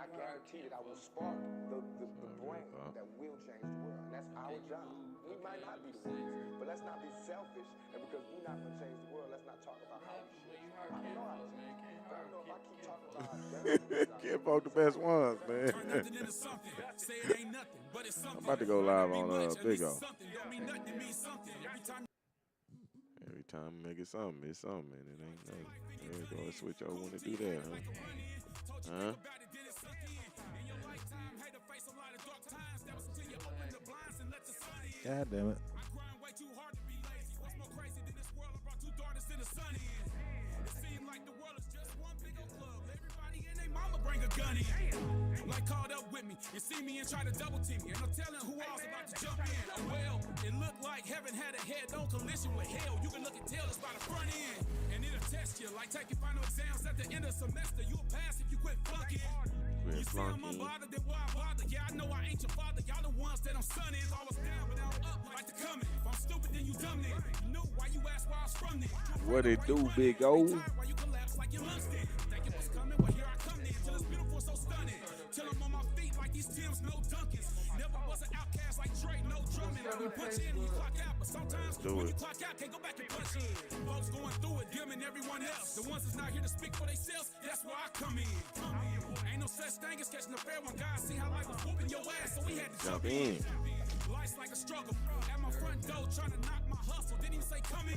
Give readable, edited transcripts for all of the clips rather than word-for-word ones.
I guarantee that I will spark the brain that will change the world. And that's our job. We might not be the ones, but let's not be selfish. And because we're not going to change the world, let's not talk about how we should. I don't know how to change. I don't know if I keep talking about how Can't vote the best ones, man. I'm about to go live on Big O. Every time I make it something, it's something, man. It ain't nothing. There you go. Let's switch over when to do that, huh? God damn it. Bring a gun in, like called up with me. You see me and try to double team me. Ain't no telling who I was about to jump in. Well, it looked like heaven had a head-on collision with hell. You can look and tell us by the front end, and it'll test you like taking final exams at the end of the semester. You'll pass if you quit flunking. You see I'm unbothered, then why bother? Yeah, I know I ain't your father. Y'all the ones that I'm sunning. I was down, but I'm up like the coming. If I'm stupid, then you dumb then. You knew why you asked where I was from then. What it do, Big O? Why you collapse like your lunch then? Think it was coming, well here I come then. Till it's beautiful, so stunning. Till I'm on my feet like these Tims, no Dunkins. Never was an outcast like Dre, no drumming. I mean, punch in when you clock out, but sometimes when you clock out, can't go back and punch in. Folks going through it, them and everyone else. The ones that's not here to speak for themselves, that's where I come in. Ain't no such thing as catching a fair one. God see how life was whooping your ass, so we had to jump in. Life's like a struggle. At my front door, trying to knock my hustle. Didn't even say come in.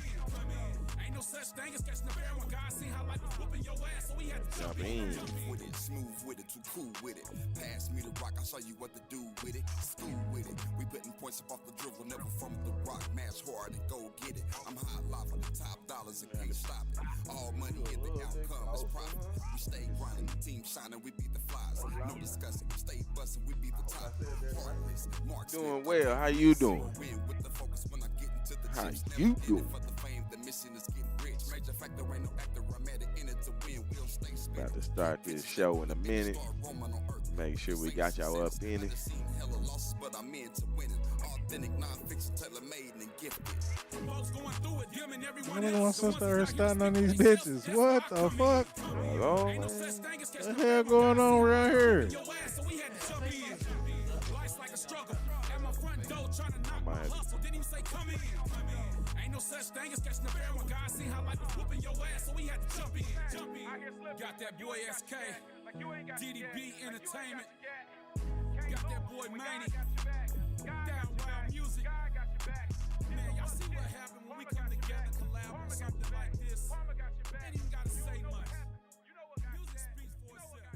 Ain't no such thing as catching a fair one. God see how life was whooping your ass, so we had to jump in. With it, smooth with it, too cool with it. Pass me the rock, I'll show you what to do with it. School with it. We putting points up off the dribble, never from the rock. Mash hard and go get it. I'm high lava, top dollars and can't stop it. All money and the outcome is profit. We stay grinding, the team shining, we beat the flies. No discussing, we stay busting, we beat the top. Heartless, Marks. Doing well. How you doing? With the focus when I get into the How chips, you never doing? for the fame, the mission is getting rich. Major factor ain't no actor, I'm at it in it to win. We'll stay spinning. About to start this show in a minute. Make sure we got y'all up in it. Hella losses, but I'm into winning. Authentic, non-fiction, tailor-made and gifted. Folks going through it, them and I everyone don't know why else. The ones sister that's is not here starting to on speak these for themselves, bitches. that's What why the I come in. fuck? Hello, Ain't no man. such thing as catching What a the fair hell one. going God on see around how here? life was whooping your ass, so we had to jump in. Life's like a struggle. At my front door, trying to knock my hustle. Didn't even say come in. Ain't no such thing as catching a fair one. God see how life was whooping your ass, so we had to jump in. Got that boy SK, DDB Entertainment. Got that boy Manny. Down Wild Music. Man, y'all see what happened when we come together and collab on something like this? Ain't even gotta say much. Music speaks for itself.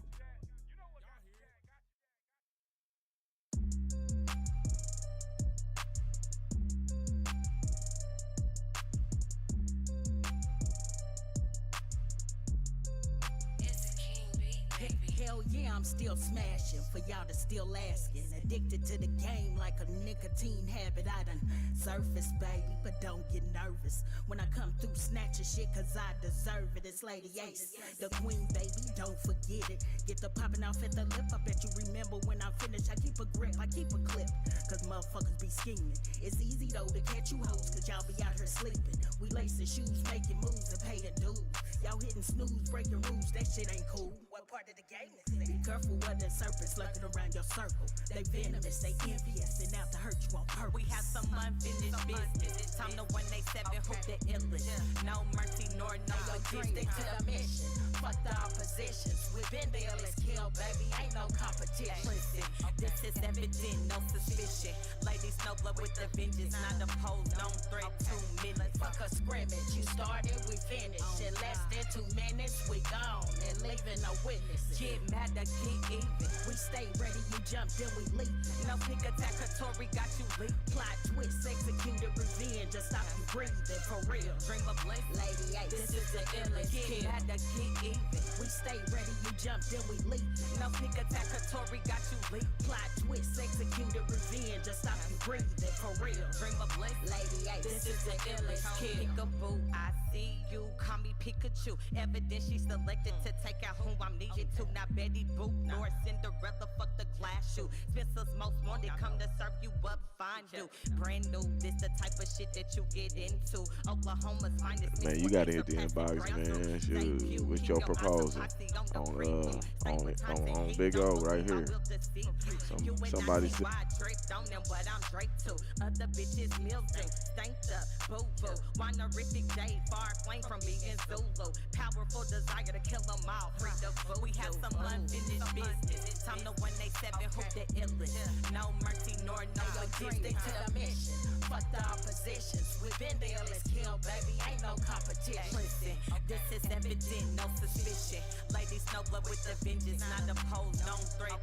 Hell yeah, I'm still smashing for y'all to still asking. Addicted to the game like a nicotine habit. I done surface, baby, but don't get nervous when I come through snatching shit, cause I deserve it. It's Lady Ace, the queen, baby, don't forget it. Get the popping off at the lip, I bet you remember when I'm finished. I keep a grip, I keep a clip, cause motherfuckers be scheming. It's easy though to catch you hoes, cause y'all be out here sleeping. We lacing shoes, making moves, and paying dues. Y'all hitting snooze, breaking rules, that shit ain't cool. What part of the game is that? Be careful what the serpents lurking around your circle. They venomous, they envious, and out to hurt you on purpose. We have some unfinished business. Time to 187, hoop the illest. No mercy nor no Drink forgiveness. to the mission. Fuck the oppositions. We been there, let's kill, baby. Ain't no competition. Listen, this is evident, no suspicion. Ladies, no blood with the vengeance. Not opposed, don't threat 2 minutes. Fuck a scrimmage. You started, we finished. In less than 2 minutes, we gone and leaving no witnesses. Get mad to get even. We stay ready, you jump, then we leap. No pick attackatory, got you leak. Plot twist, executed revenge. Just stop you breathing for real. Dream of bliss. Lady Ace, This is the illest. Get mad to get even. we stay ready, you jump, then we leap. No pick attackatory, got you leak. Plot twist, executed revenge. Just stop you breathing for real. Dream of bliss. Lady Ace, This is the illest kid. Peekaboo, I see you. Call me Pikachu. Evidence she selected to take out whom I'm needed to. Not Betty Boop nor Cinderella. Fuck the flash you. Spencer's most wanted, come to serve you up, find you. Brand new, this the type of shit that you get into. Oklahoma's finest. Man, you gotta hit the inbox, man. Shoot, with your proposal on Big O right here. Somebody said. Other bitches mildew, stanked up, boo boo. Wonerific day, far flame from being Zulu. Powerful desire to kill them all. Free the food. We have some unfinished business. Time to 187, who the illest. No mercy nor no Stick to the mission. Fuck the oppositions. We've been the illest kill, baby. Ain't no competition. Listen, this is evident, no suspicion. Ladies know blood with the vengeance, not opposed, don't threat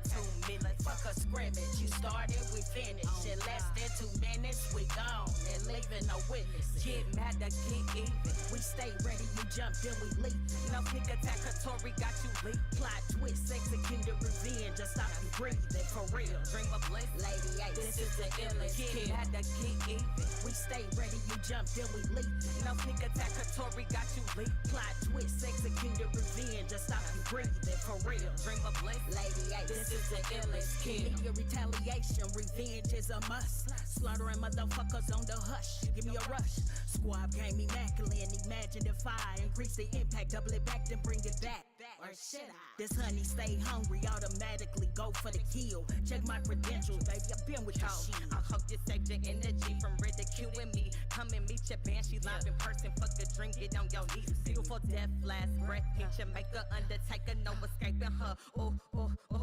2 minutes. Fuck a scrimmage. You started, we finished. In less than 2 minutes, we gone and leaving no witness. Get mad to get even. We stay ready, you jump, then we leap. No sneak attack, Tory got you leak. Plot twist, executed revenge. Just stop you breathing for real. Dream of bliss, Lady A, this is the illest get kid. mad to get even. We stay ready, you jump, then we leap. No sneak attack, Tory got you leak. Plot twist, executed revenge. Just stop you breathing for real. Dream of bliss, Lady A, this is the illest kid. Media retaliation, revenge is a must. Slaughtering motherfuckers on the hush. Give me a rush. Squad game immaculate, imagine the fire. Increase the impact, double it back, then bring it back. Or should I? This honey stay hungry, automatically go for the kill. Check my credentials, baby, I've been with the shit. I hope you saved your energy from ridiculing me. Come and meet your band, she live in person. Fuck a drink, get on your knees. Beautiful death, last breath. Hit Jamaica, Undertaker, no escaping her.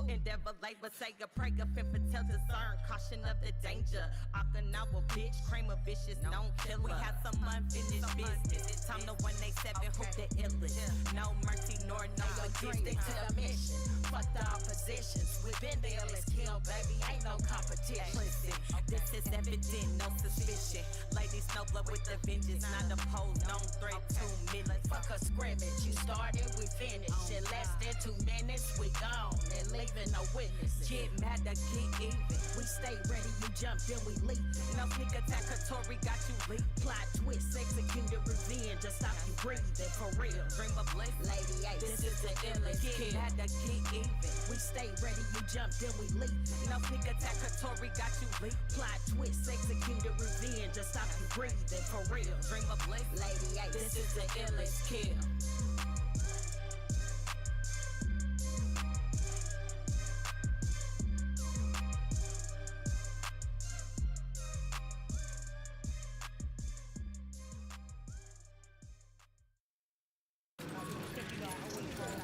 Endeavor, labor, say a prayer. Fifth tell discern, caution of the danger. Okinawa bitch, Kramer vicious, known killer. We have some unfinished business. Time to 187, who the illest. No mercy nor no Stick to the mission. Fuck the oppositions. We've been the illest kill, baby. Ain't no competition. Listen, this is evident, no suspicion. Ladies know blood with the vengeance, not opposed, don't threat 2 minutes. Fuck a scrimmage. You started, we finished. In less than 2 minutes, we gone and leaving no witnesses. Get mad to get even. We stay ready, you jump, then we leap. No sneak attack, Tory got you leak. Plot twist, executed revenge. Just stop you breathing for real. Dream of bliss, Lady A, this is the illest get kid. mad to get even. We stay ready, you jump, then we leap. No sneak attack, Tory got you leak. Plot twist, executed revenge. Just stop you breathing for real. Dream of bliss, Lady A, this is the illest kid.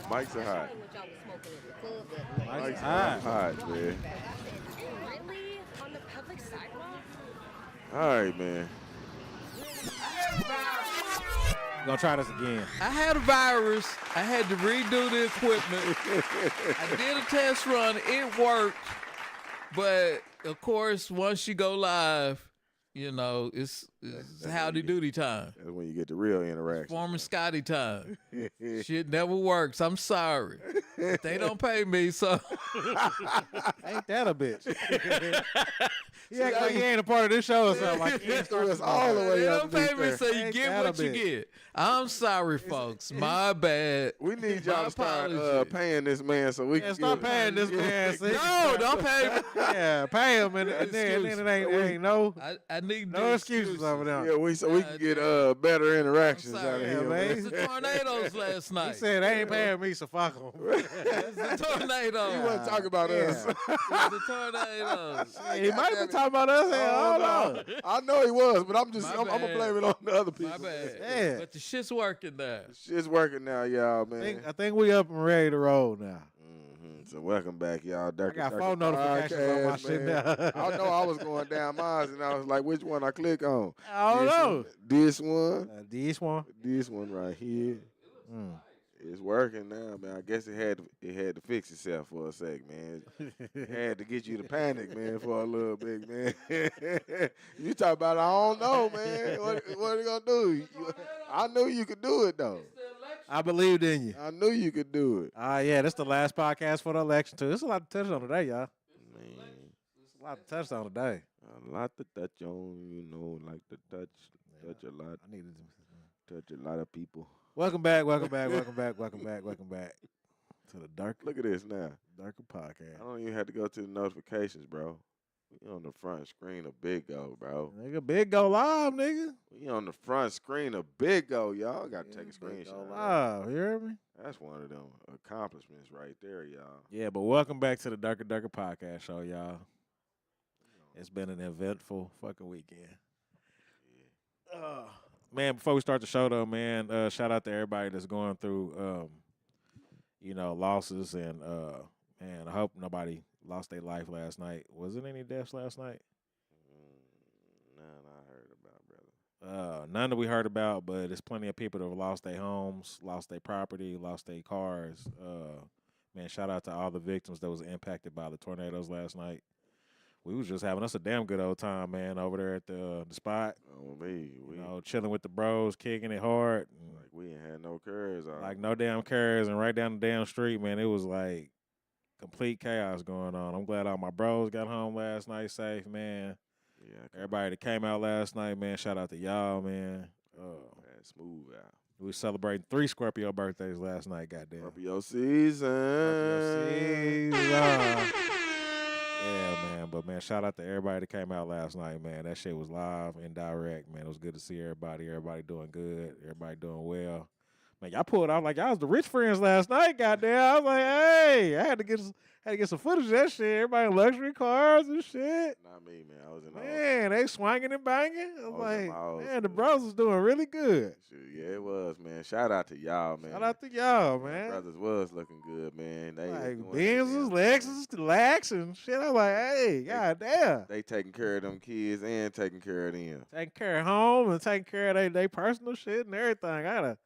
Mics are hot. Mike's Hot, man. Really? On the public sidewalk? All right, man. Gonna try this again. I had a virus. I had to redo the equipment. I did a test run. It worked. But, of course, once you go live, you know, it's howdy doody time. That's when you get the real interaction. Former Scotty time. Shit never works. I'm sorry. But they don't pay me, so. Ain't that a bitch? You act like you ain't a part of this show or something. Like you ain't Threw us all the way They up. don't pay me, so you Ain't get that a what you bitch? get. I'm sorry, folks. My bad. We need y'all My to start apologies. paying this man so we Yeah, can start get- paying this man. See? No, don't pay me. Yeah, pay him, and then it ain't no I need no excuses over there. Yeah, we can get better interactions I'm out sorry, of here, man. man. It's the tornadoes last He night. said they ain't paying me, so fuck him. It's the tornadoes. He wasn't talking about us. It's the tornadoes. He might have been talking about us. Hell, I don't know. I know he was, but I'm My gonna bad. blame it on the other people. My bad. Yeah. But the shit's working there. Shit's working now, y'all, man. I think we up and ready to roll now. So welcome back, y'all. I got phone notifications on my shit now. I know I was going down mine, and I was like, which one I click on? I don't know. This one. This one. This one right here. It's working now, man. I guess it had to fix itself for a sec, man. It had to get you to panic, man, for a little bit, man. You talk about I don't know, man. What are you gonna do? I knew you could do it though. I believed in you. I knew you could do it. Yeah, this is the last podcast for the election too. There's a lot to touch on today, y'all. Man, There's a lot to touch on today. a lot to touch on, you know, like to touch a lot, I needed to. touch a lot of people. Welcome back. to the Durka. Look at this now. Durka Podcast. I don't even have to go to the notifications, bro. We on the front screen of Big Go, bro. Nigga, Big Go live, nigga. We on the front screen of Big Go, y'all. Got to take a Big Go screenshot. live. You hear me? That's one of them accomplishments right there, y'all. Yeah, but welcome back to the Durka Durka Podcast show, y'all. It's been an eventful fucking weekend. Man, before we start the show, though, man, shout out to everybody that's going through, losses. And, man, I hope nobody lost their life last night. Was it any deaths last night? None I heard about, brother. None that we heard about, but there's plenty of people that have lost their homes, lost their property, lost their cars. Man, shout out to all the victims that was impacted by the tornadoes last night. We was just having us a damn good old time, man, over there at the spot. Oh, me. Chilling with the bros, kicking it hard. Like, we ain't had no cares. Like, no damn cares. And right down the damn street, man, it was like complete chaos going on. I'm glad all my bros got home last night safe, man. Yeah. Everybody that came out last night, man, shout out to y'all, man. Smooth out. We was celebrating 3 Scorpio birthdays last night, goddamn. Scorpio season. Yeah, man. But, man, shout out to everybody that came out last night, man. That shit was live and direct, man. It was good to see everybody. Everybody doing good. Everybody doing well. Man, y'all pulled out like y'all was the rich friends last night, goddamn. I was like, hey, I had to get some footage of that shit. Everybody in luxury cars and shit. Not me, man. I was in Man, they swinging and banging. I was like, man, the good. bros was doing really good. Yeah, it was, man. Shout out to y'all, man. Shout out to y'all, man. Brothers was looking good, man. They Like was doing Benzes, their Lexus, Lax, and shit. I was like, hey, goddamn. They taking care of them kids and taking care of them. Taking care of home and taking care of their personal shit and everything. I gotta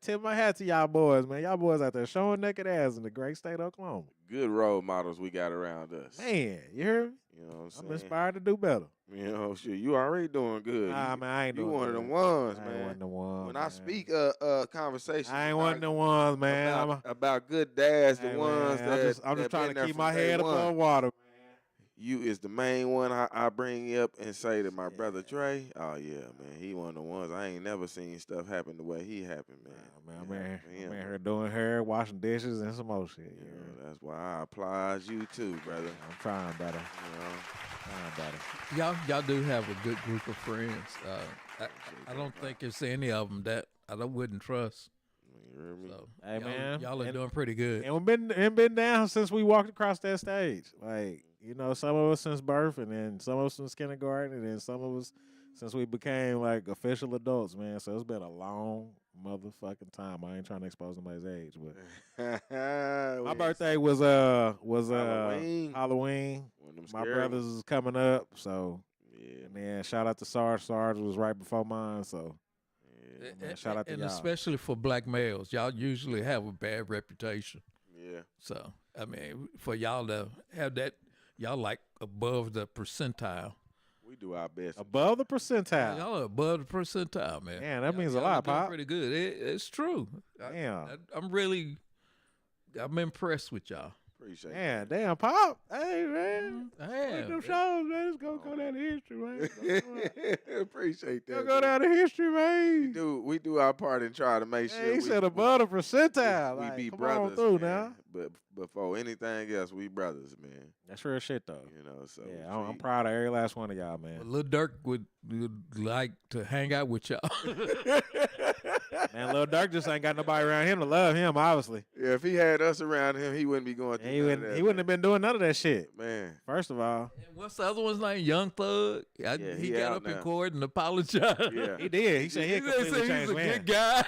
tip my hat to y'all boys, man. Y'all boys out there showing naked ass in the great state of Oklahoma. Good role models we got around us. Man, you hear me? You know what I'm saying? I'm inspired to do better. You know, shit, you already doing good. Nah, man, I ain't doing You one good. of them ones, I man. ain't one of them ones, When man. I speak conversations, I ain't one of them ones, man. about good dads, the Hey, ones man, that I'm just that trying been to there keep from my day head one. above water. You is the main one I bring up and say to my brother Trey, oh yeah, man, he one of the ones. I ain't never seen stuff happen the way he happened, man. Man, I'm in here doing hair, washing dishes, and some more shit. You know, that's why I applaud you too, brother. I'm trying better. You know, Y'all do have a good group of friends. I don't think it's any of them that I wouldn't trust. you hear me? So, Hey, man. y'all are doing pretty good. And we've been down since we walked across that stage. Like, some of us since birth, and then some of us since kindergarten, and then some of us since we became, like, official adults, man. So it's been a long motherfucking time. I ain't trying to expose nobody's age, but my birthday was Halloween. Halloween. One of them My scary brother's ones. is coming up, so. Yeah, And then shout out to Sarge. Sarge was right before mine, so. Man, shout out to and y'all. especially for black males, y'all usually have a bad reputation. yeah. So, I mean, for y'all to have that, y'all like above the percentile. We do our best. Above the percentile. Y'all are above the percentile, man. Man, that means a Y'all lot, are doing Pop. pretty good. It's true. Damn. I'm impressed with y'all. Appreciate Man, damn, Pop. Hey, man. I Like am. them shows, man. It's going to go down to history, man. it. Appreciate that. Go down to history, man. We do our part and try to make sure Hey, he we, said above the percentile. we Like, be come brothers, on through man. now. But before anything else, we brothers, man. That's real shit, though. You know, so Yeah, I'm proud of every last one of y'all, man. Lil Durk would like to hang out with y'all. Man, Lil Durk just ain't got nobody around him to love him, obviously. Yeah, if he had us around him, he wouldn't be going through He none of wouldn't, that, he wouldn't have man. been doing none of that shit. Man, First of all, And what's the other one's name? Young Thug. Yeah, He he got out up in now. court and apologized. yeah. he did. He said he He had said completely he's changed a man. good guy.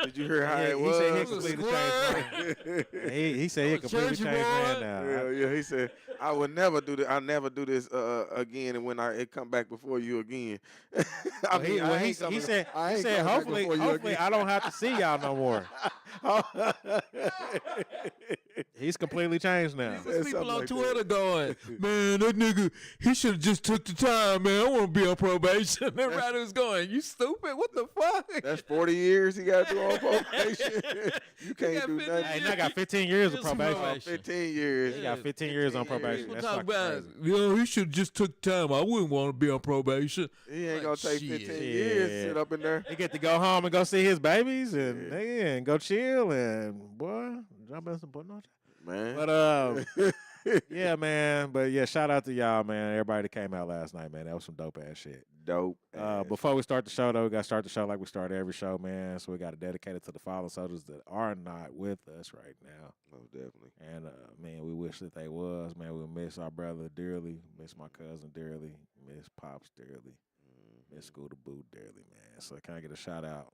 Did you hear how Yeah, it he was? said he was completely square. changed man. He said he had completely Church changed man boy. now. Yeah, he said, I would never do this. I never do this again. And when it come back before you again, He said hopefully I don't have to see y'all no more. He's completely changed now. There's people something on like Twitter going, man, that nigga, he should have just took the time, man. I want to be on probation. Everybody was going, you stupid? What the fuck? That's 40 years he got to do on probation. You can't got do 50 nothing. Hey, now I got 15 years of Years probation. probation. 15 years. He got 15 years on probation. People That's talk fucking about, crazy. he should just took time. I wouldn't want to be on probation. He ain't Like, gonna take shit. 15 years to sit up in there. He get to go home and go see his babies and go chill and boy, jump in some butt, no. Man. But yeah, man. But yeah, shout out to y'all, man. Everybody that came out last night, man. That was some dope ass shit. Dope. Before we start the show, though, we got to start the show like we start every show, man. So we got to dedicate it to the fallen soldiers that are not with us right now. Most definitely. And, man, we wish that they was, man. We miss our brother dearly, miss my cousin dearly, miss Pops dearly, miss Scooter Boo dearly, man. So can I get a shout out?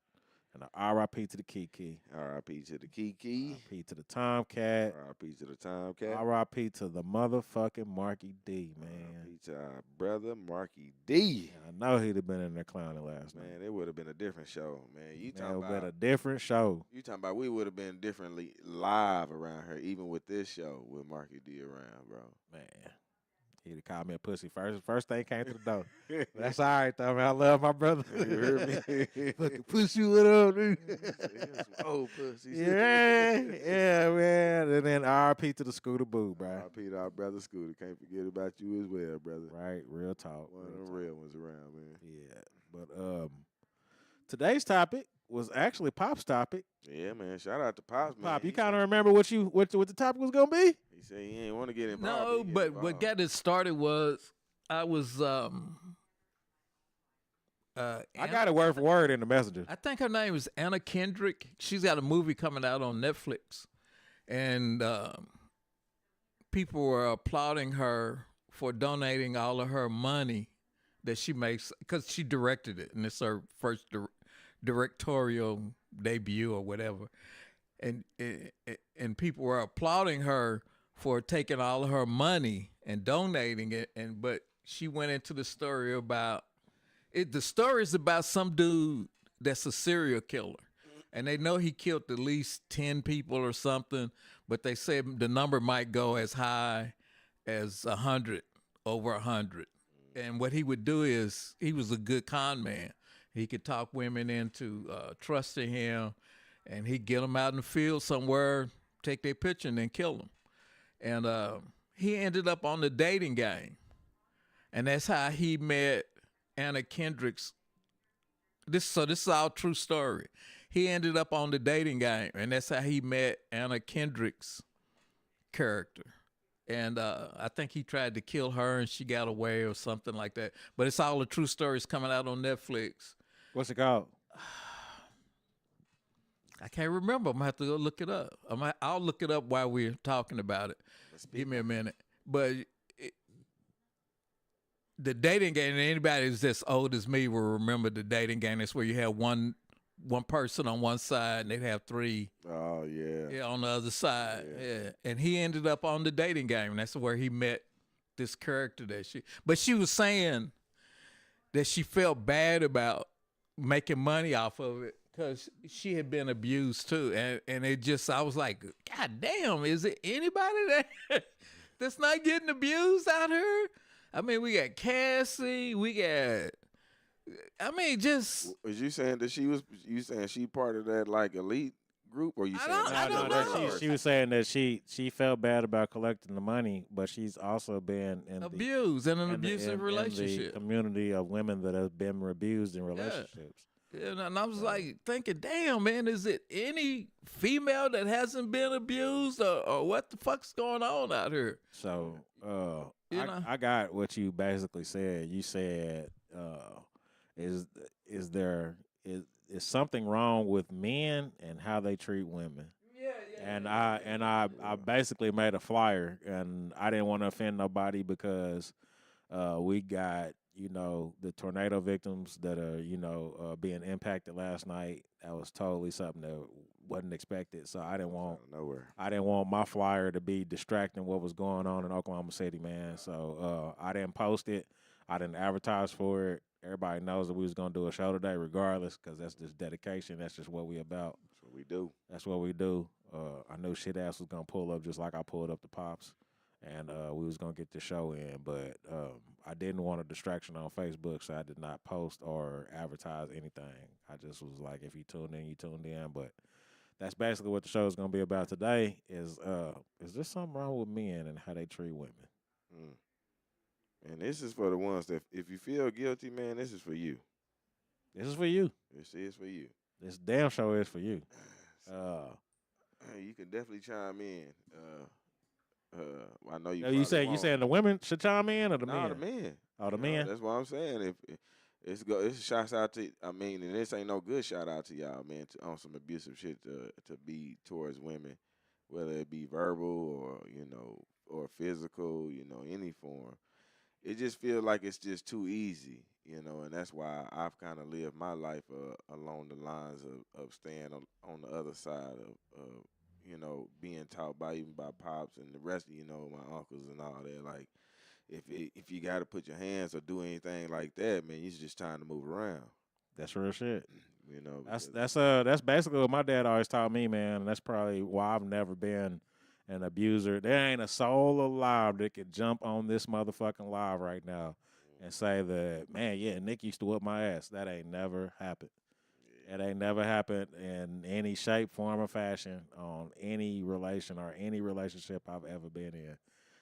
And a R.I.P. to the Kiki. R.I.P. to the Kiki. R.I.P. to the Tomcat. R.I.P. to the Tomcat. R.I.P. to the motherfucking Marky D, man. R.I.P. to our brother Marky D. I know he'd have been in there clowning last night. Man, it would have been a different show, man. You It talking would have been about a different show. You talking about we would have been differently live around her, even with this show with Marky D around, bro. Man. He'd have called me a pussy first thing came to the door. That's all right, though, man. I love my brother. You heard me? Fucking pussy, what up, dude? Some old pussies. Yeah, man. And then R.I.P. to the Scooter Boo, bro. R.I.P. to our brother Scooter. Can't forget about you as well, brother. Right, real talk. One of the real ones around, man. Yeah, but today's topic was actually Pop's topic. Yeah, man. Shout out to Pops, man. Pop, you kind of remember what the topic was gonna be? He said he ain't want to get involved. No, but what got it started was I was I got it word for word in the messenger. I think her name is Anna Kendrick. She's got a movie coming out on Netflix, and people were applauding her for donating all of her money that she makes because she directed it, and it's her first directorial debut or whatever, and people were applauding her for taking all of her money and donating it, but she went into the story about it. The story is about some dude that's a serial killer, and they know he killed at least 10 people or something, but they say the number might go as high as 100, over 100. And what he would do is he was a good con man. He could talk women into trusting him, and he'd get them out in the field somewhere, take their picture, and then kill them. And he ended up on the dating game. And that's how he met Anna Kendrick's. This is all true story. He ended up on the dating game, and that's how he met Anna Kendrick's character. And I think he tried to kill her, and she got away or something like that. But it's all the true stories coming out on Netflix. What's it called? I can't remember. I'm going to have to go look it up. I'll look it up while we're talking about it. Give me a minute. But the dating game, anybody who's as old as me will remember the dating game. That's where you have one person on one side, and they'd have three. Oh, yeah. Yeah, on the other side. Yeah. And he ended up on the dating game. And that's where he met this character but she was saying that she felt bad about making money off of it because she had been abused too. And it just, I was like, God damn, is it anybody that's not getting abused out here? I mean, we got Cassie, just. Was you saying that you saying she part of that like elite group, or you saying I don't know. She was saying that she felt bad about collecting the money, but she's also been abused in an abusive relationship. In the community of women that have been abused in relationships. Yeah, and I was like thinking, damn, man, is it any female that hasn't been abused, or what the fuck's going on out here? So, I got what you basically said. You said, is something wrong with men and how they treat women? And I basically made a flyer, and I didn't want to offend nobody because we got the tornado victims that are being impacted last night. That was totally something that wasn't expected. So I didn't want my flyer to be distracting what was going on in Oklahoma City, man. So I didn't post it. I didn't advertise for it. Everybody knows that we was gonna do a show today, regardless, because that's just dedication. That's just what we about. That's what we do. That's what we do. I knew shit ass was gonna pull up just like I pulled up the Pops, and we was gonna get the show in. But I didn't want a distraction on Facebook, so I did not post or advertise anything. I just was like, if you tuned in, you tuned in. But that's basically what the show is gonna be about today. Is there something wrong with men and how they treat women? And this is for the ones that, if you feel guilty, man, this is for you. This is for you. This is for you. This damn show is for you. You can definitely chime in. I know you. You saying the women should chime in or the men? The men. Oh, the men. That's what I'm saying. If it's shouts out to. I mean, and this ain't no good shout out to y'all, man. On some abusive shit to be towards women, whether it be verbal or or physical, any form. It just feels like it's just too easy, and that's why I've kind of lived my life along the lines of staying on the other side of being taught by pops and the rest of my uncles and all that. Like, if you got to put your hands or do anything like that, man, it's just time to move around. That's real shit. That's basically what my dad always taught me, man. And that's probably why I've never been an abuser. There ain't a soul alive that could jump on this motherfucking live right now and say that, man, yeah, Nick used to whip my ass. That ain't never happened. It ain't never happened in any shape, form, or fashion on any relation or any relationship I've ever been in.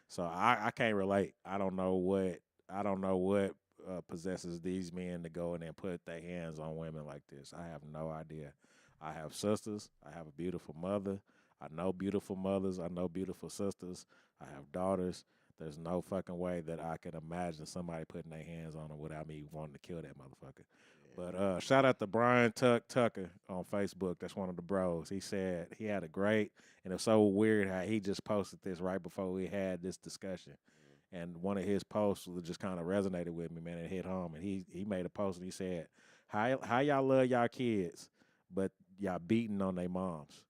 So I can't relate. I don't know what possesses these men to go in and put their hands on women like this. I have no idea. I have sisters. I have a beautiful mother. I know beautiful mothers. I know beautiful sisters. I have daughters. There's no fucking way that I can imagine somebody putting their hands on them without me wanting to kill that motherfucker. But shout out to Brian Tucker on Facebook. That's one of the bros. He said he had a great, and it's so weird how he just posted this right before we had this discussion. And one of his posts just kind of resonated with me, man. It hit home. And he made a post and he said, how y'all love y'all kids, but y'all beating on their moms.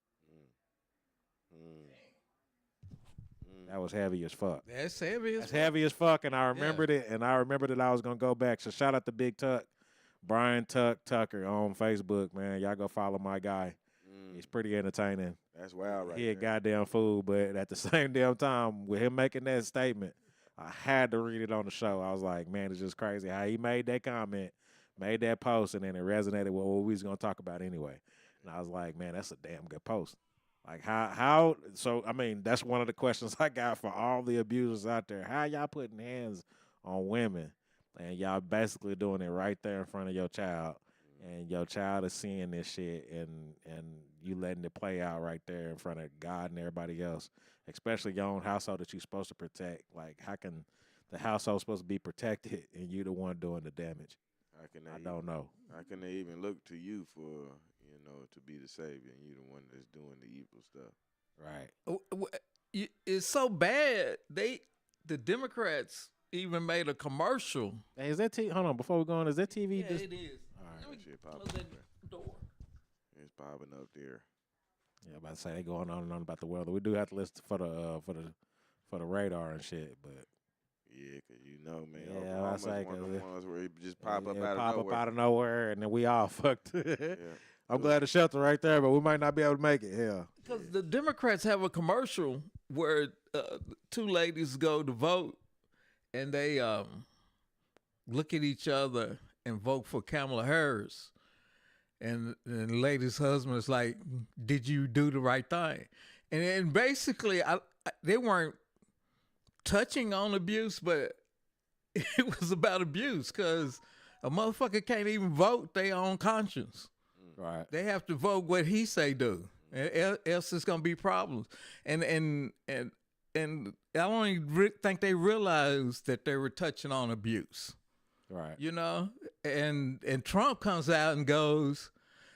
That was heavy as fuck. That's heavy as fuck. Heavy as fuck, and I remembered it, and I remembered that I was going to go back. So shout out to Big Tuck, Brian Tucker on Facebook, man. Y'all go follow my guy. He's pretty entertaining. That's wild right He a goddamn fool, but at the same damn time, with him making that statement, I had to read it on the show. I was like, man, it's just crazy how he made that comment, made that post, and then it resonated with what we was going to talk about anyway. And I was like, man, that's a damn good post. Like, how, so, I mean, that's one of the questions I got for all the abusers out there. How y'all putting hands on women, and y'all basically doing it right there in front of your child, and your child is seeing this shit, and you letting it play out right there in front of God and everybody else, especially your own household that you're supposed to protect. Like, how can the household supposed to be protected and you the one doing the damage? I don't know. How can they even look to you for, to be the savior, and you the one that's doing the evil stuff? Right. It's so bad. The Democrats even made a commercial. Hey, is that hold on, before we go on, is that TV? Yeah, it is. All right, that shit Close popping that door. It's popping up there. Yeah, I'm about to say they going on and on about the weather. We do have to listen for the radar and shit, but yeah, cause man, yeah, I say one of the ones where it just pop up out of nowhere, and then we all fucked. Yeah. I'm glad the shelter right there, but we might not be able to make it. Hell, because the Democrats have a commercial where two ladies go to vote, and they look at each other and vote for Kamala Harris. And the lady's husband is like, did you do the right thing? And basically, they weren't touching on abuse, but it was about abuse because a motherfucker can't even vote their own conscience. Right. They have to vote what he say do, else it's gonna be problems. And I don't even think they realized that they were touching on abuse. Right. And Trump comes out and goes,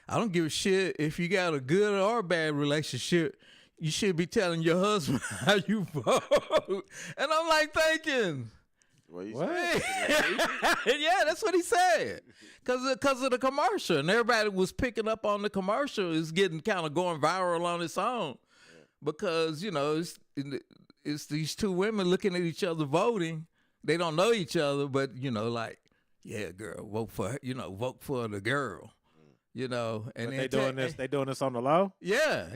I don't give a shit if you got a good or bad relationship. You should be telling your husband how you vote. And I'm like thinking, what? Yeah, that's what he said. Because of the commercial. And everybody was picking up on the commercial. It's getting kind of going viral on its own. Yeah. Because, it's these two women looking at each other voting. They don't know each other, but, like, yeah, girl, vote for the girl. And they doing this. They doing this on the low. Yeah,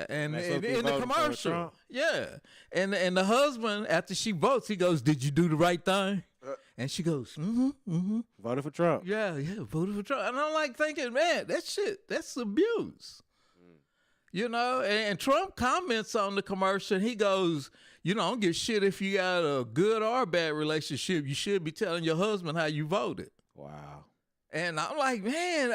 and in the commercial, yeah, and the husband after she votes, he goes, "Did you do the right thing?" And she goes, Voted for Trump. Yeah, voted for Trump. And I'm like thinking, man, that's abuse. And Trump comments on the commercial. He goes, I don't give a shit if you got a good or bad relationship. You should be telling your husband how you voted. Wow. And I'm like, man,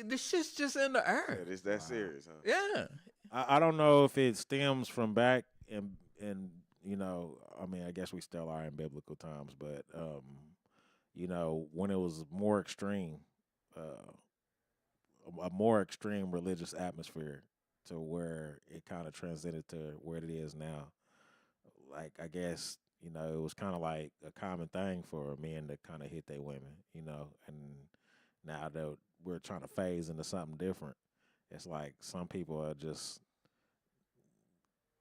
this shit's just in the air. Yeah, it's that serious, huh? Yeah. I don't know if it stems from back and I mean, I guess we still are in biblical times, but when it was more extreme, a more extreme religious atmosphere to where it kind of transited to where it is now. Like, I guess, it was kind of like a common thing for men to kind of hit their women, and now that we're trying to phase into something different, it's like some people are just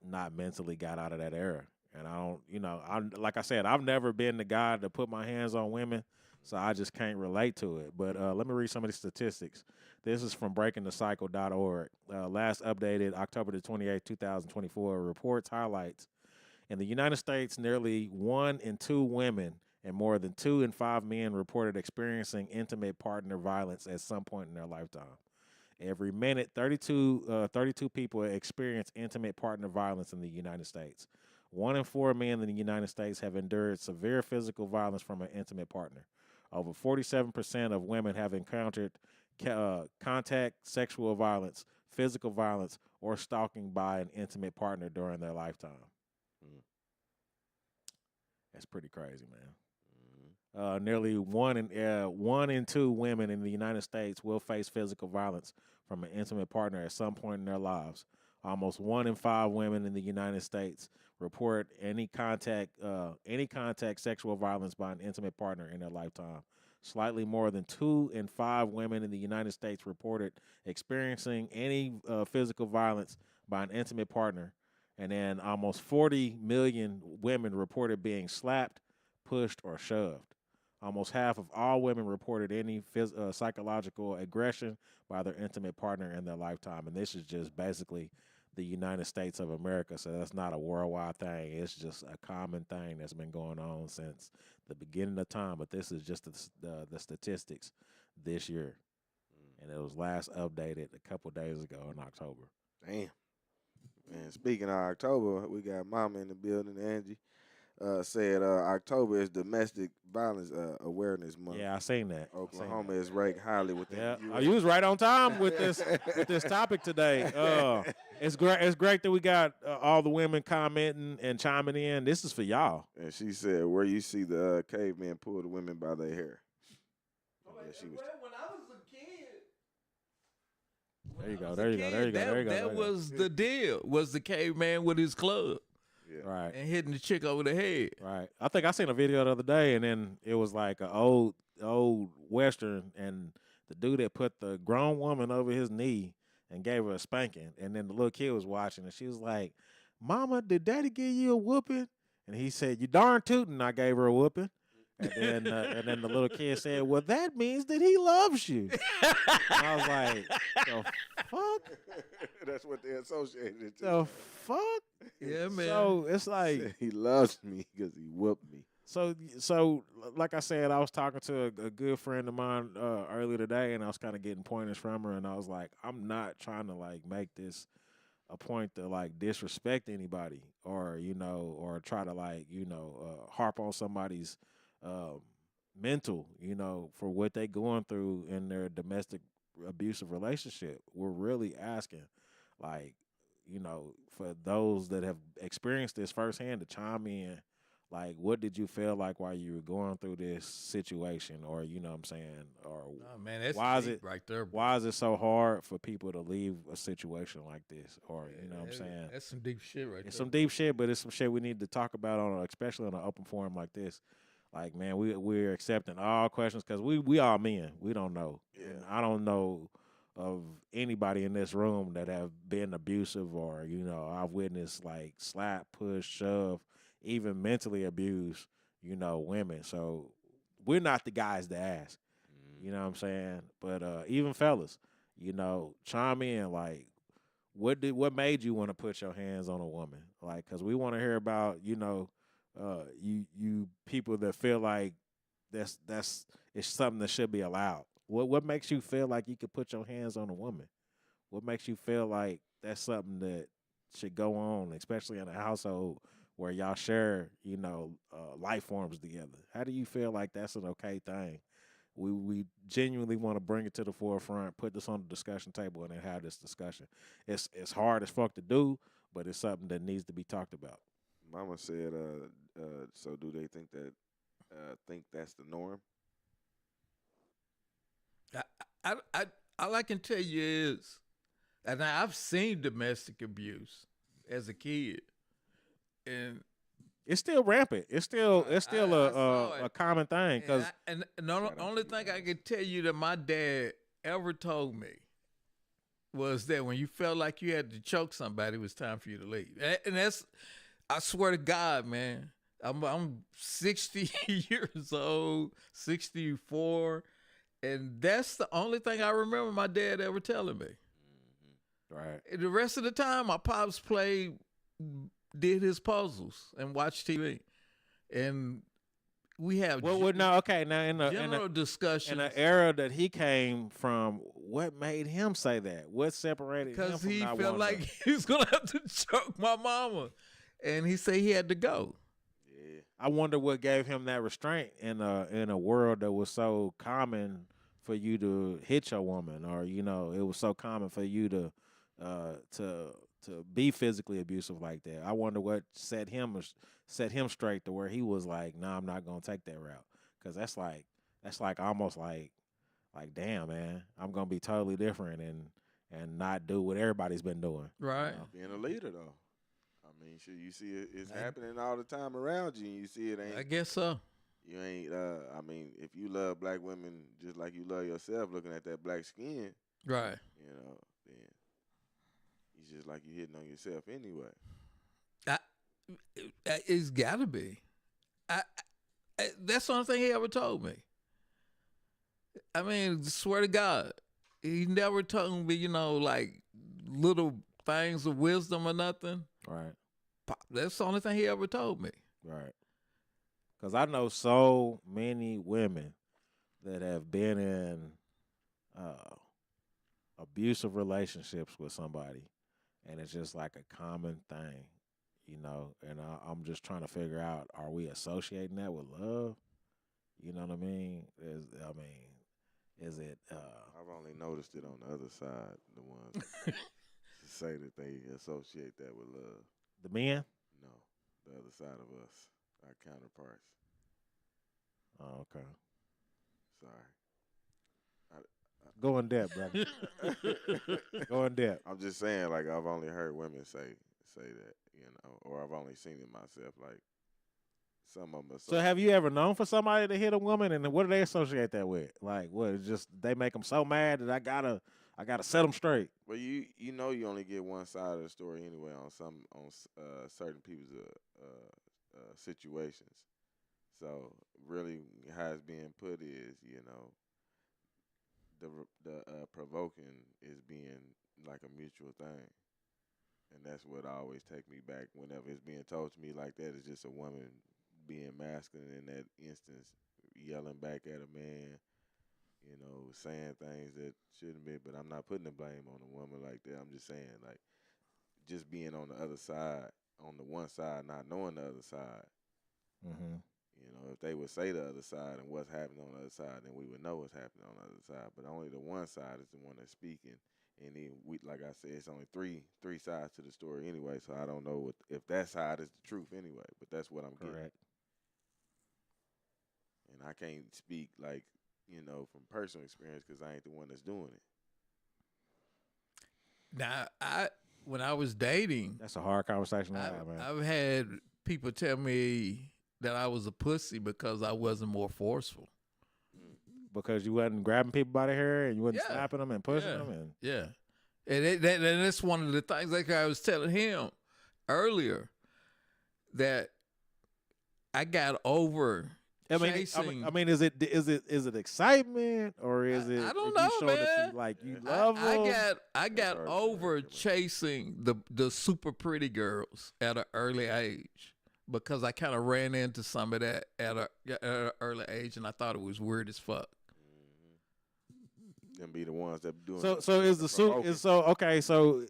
not mentally got out of that era. And I don't, I'm like I said, I've never been the guy to put my hands on women, so I just can't relate to it. But let me read some of the statistics. This is from breakingthecycle.org. Last updated October the 28th, 2024. Reports highlights in the United States, nearly 1 in 2 women and more than 2 in 5 men reported experiencing intimate partner violence at some point in their lifetime. Every minute, 32 people experience intimate partner violence in the United States. 1 in 4 men in the United States have endured severe physical violence from an intimate partner. Over 47% of women have encountered contact, sexual violence, physical violence, or stalking by an intimate partner during their lifetime. That's pretty crazy, man. Nearly 1 in 2 women in the United States will face physical violence from an intimate partner at some point in their lives. Almost 1 in 5 women in the United States report any contact sexual violence by an intimate partner in their lifetime. Slightly more than 2 in 5 women in the United States reported experiencing any physical violence by an intimate partner. And then almost 40 million women reported being slapped, pushed, or shoved. Almost half of all women reported any psychological aggression by their intimate partner in their lifetime. And this is just basically the United States of America, so that's not a worldwide thing. It's just a common thing that's been going on since the beginning of time. But this is just the statistics this year. And it was last updated a couple days ago in October. Damn. Man, speaking of October, we got Mama in the building. Angie said October is Domestic Violence Awareness Month. Yeah, I seen that. Oklahoma is ranked highly within the U.S. You was right on time with this topic today. It's great that we got all the women commenting and chiming in. This is for y'all. And she said, where you see the cavemen pull the women by their hair. When I was a kid. There you go. That was the deal. Was the caveman with his club. Yeah. Right. And hitting the chick over the head. Right. I think I seen a video the other day, and then it was like an old Western, and the dude that put the grown woman over his knee and gave her a spanking. And then the little kid was watching, and she was like, Mama, did Daddy give you a whooping? And he said, you darn tootin', I gave her a whooping. And then the little kid said, well, that means that he loves you. And I was like, the fuck? That's what they associated it to. The fuck? Yeah, man. So it's like, he loves me because he whooped me. So like I said, I was talking to a good friend of mine earlier today, and I was kind of getting pointers from her, and I was like, I'm not trying to like make this a point to like disrespect anybody or or try to like harp on somebody's mental for what they going through in their domestic abusive relationship. We're really asking like for those that have experienced this firsthand to chime in. Like, what did you feel like while you were going through this situation, or what I'm saying, or man, that's why is it right there? Bro. Why is it so hard for people to leave a situation like this, or what I'm saying? That's some deep shit right there. It's some deep shit, but it's some shit we need to talk about especially on an open forum like this. Like, man, we're accepting all questions because we all men. We don't know. Yeah. And I don't know of anybody in this room that have been abusive or I've witnessed like slap, push, shove, even mentally abuse, women. So we're not the guys to ask. You know what I'm saying? But even fellas, chime in. Like, what made you want to put your hands on a woman? Like, because we want to hear about you people that feel like it's something that should be allowed. What makes you feel like you could put your hands on a woman? What makes you feel like that's something that should go on, especially in a household where y'all share, life forms together? How do you feel like that's an okay thing? We genuinely want to bring it to the forefront, put this on the discussion table, and then have this discussion. It's hard as fuck to do, but it's something that needs to be talked about. Mama said, so do they think that's the norm? All I can tell you is, and I've seen domestic abuse as a kid, and it's still rampant. It's still a common thing. And the only thing I can tell you that my dad ever told me was that when you felt like you had to choke somebody, it was time for you to leave. And that's, I swear to God, man, I'm 60 years old, 64, and that's the only thing I remember my dad ever telling me. Right. And the rest of the time, my pops did his puzzles and watched TV, and we have now in general discussions. In the era that he came from, what made him say that? What separated him because from he not felt wanting like he was gonna have to choke my mama, and he said he had to go. Yeah. I wonder what gave him that restraint in a world that was so common for you to hit your woman, or it was so common for you to be physically abusive like that. I wonder what set him straight to where he was like, "Nah, I'm not gonna take that route," because that's like almost like damn, man, I'm gonna be totally different and not do what everybody's been doing. Right. Being a leader though. I mean, sure, you see it's happening all the time around you, and you see it ain't. I guess so. You ain't. I mean, if you love black women just like you love yourself, looking at that black skin, Right. then it's just like you hitting on yourself anyway. It's got to be. That's the only thing he ever told me. I mean, swear to God, he never told me, like little things of wisdom or nothing. Right. That's the only thing he ever told me. Right. Because I know so many women that have been in abusive relationships with somebody, and it's just like a common thing, and I'm just trying to figure out, are we associating that with love? You know what I mean? Is it? I've only noticed it on the other side, the ones that say that they associate that with love. The men? No, the other side of us, our counterparts. Oh, okay. Sorry. Go in depth, brother. Go in depth. I'm just saying, like, I've only heard women say that, or I've only seen it myself. Like, some of them. So, have you ever known for somebody to hit a woman, and what do they associate that with? Like, what? It's just they make them so mad that I gotta set them straight. Well, you only get one side of the story anyway on certain people's situations. So really, how it's being put is, the provoking is being like a mutual thing, and that's what always take me back whenever it's being told to me like that. It's just a woman being masculine in that instance, yelling back at a man, saying things that shouldn't be. But I'm not putting the blame on the woman like that. I'm just saying, like, just being on the other side, on the one side, not knowing the other side. Mm-hmm. If they would say the other side and what's happening on the other side, then we would know what's happening on the other side. But only the one side is the one that's speaking. And then, like I said, it's only three sides to the story anyway, so I don't know if that side is the truth anyway. But that's what I'm getting. And I can't speak, like, from personal experience because I ain't the one that's doing it. Now, when I was dating, that's a hard conversation to have, man. I've had people tell me that I was a pussy because I wasn't more forceful. Because you wasn't grabbing people by the hair and you wasn't slapping them and pushing them. And that's one of the things, like I was telling him earlier, that I got over chasing. I mean, is it excitement or is it? I don't know, man. That you love them? I got over chasing the super pretty girls at an early age. Because I kind of ran into some of that at an early age, and I thought it was weird as fuck. Them be the ones that doing. So is the So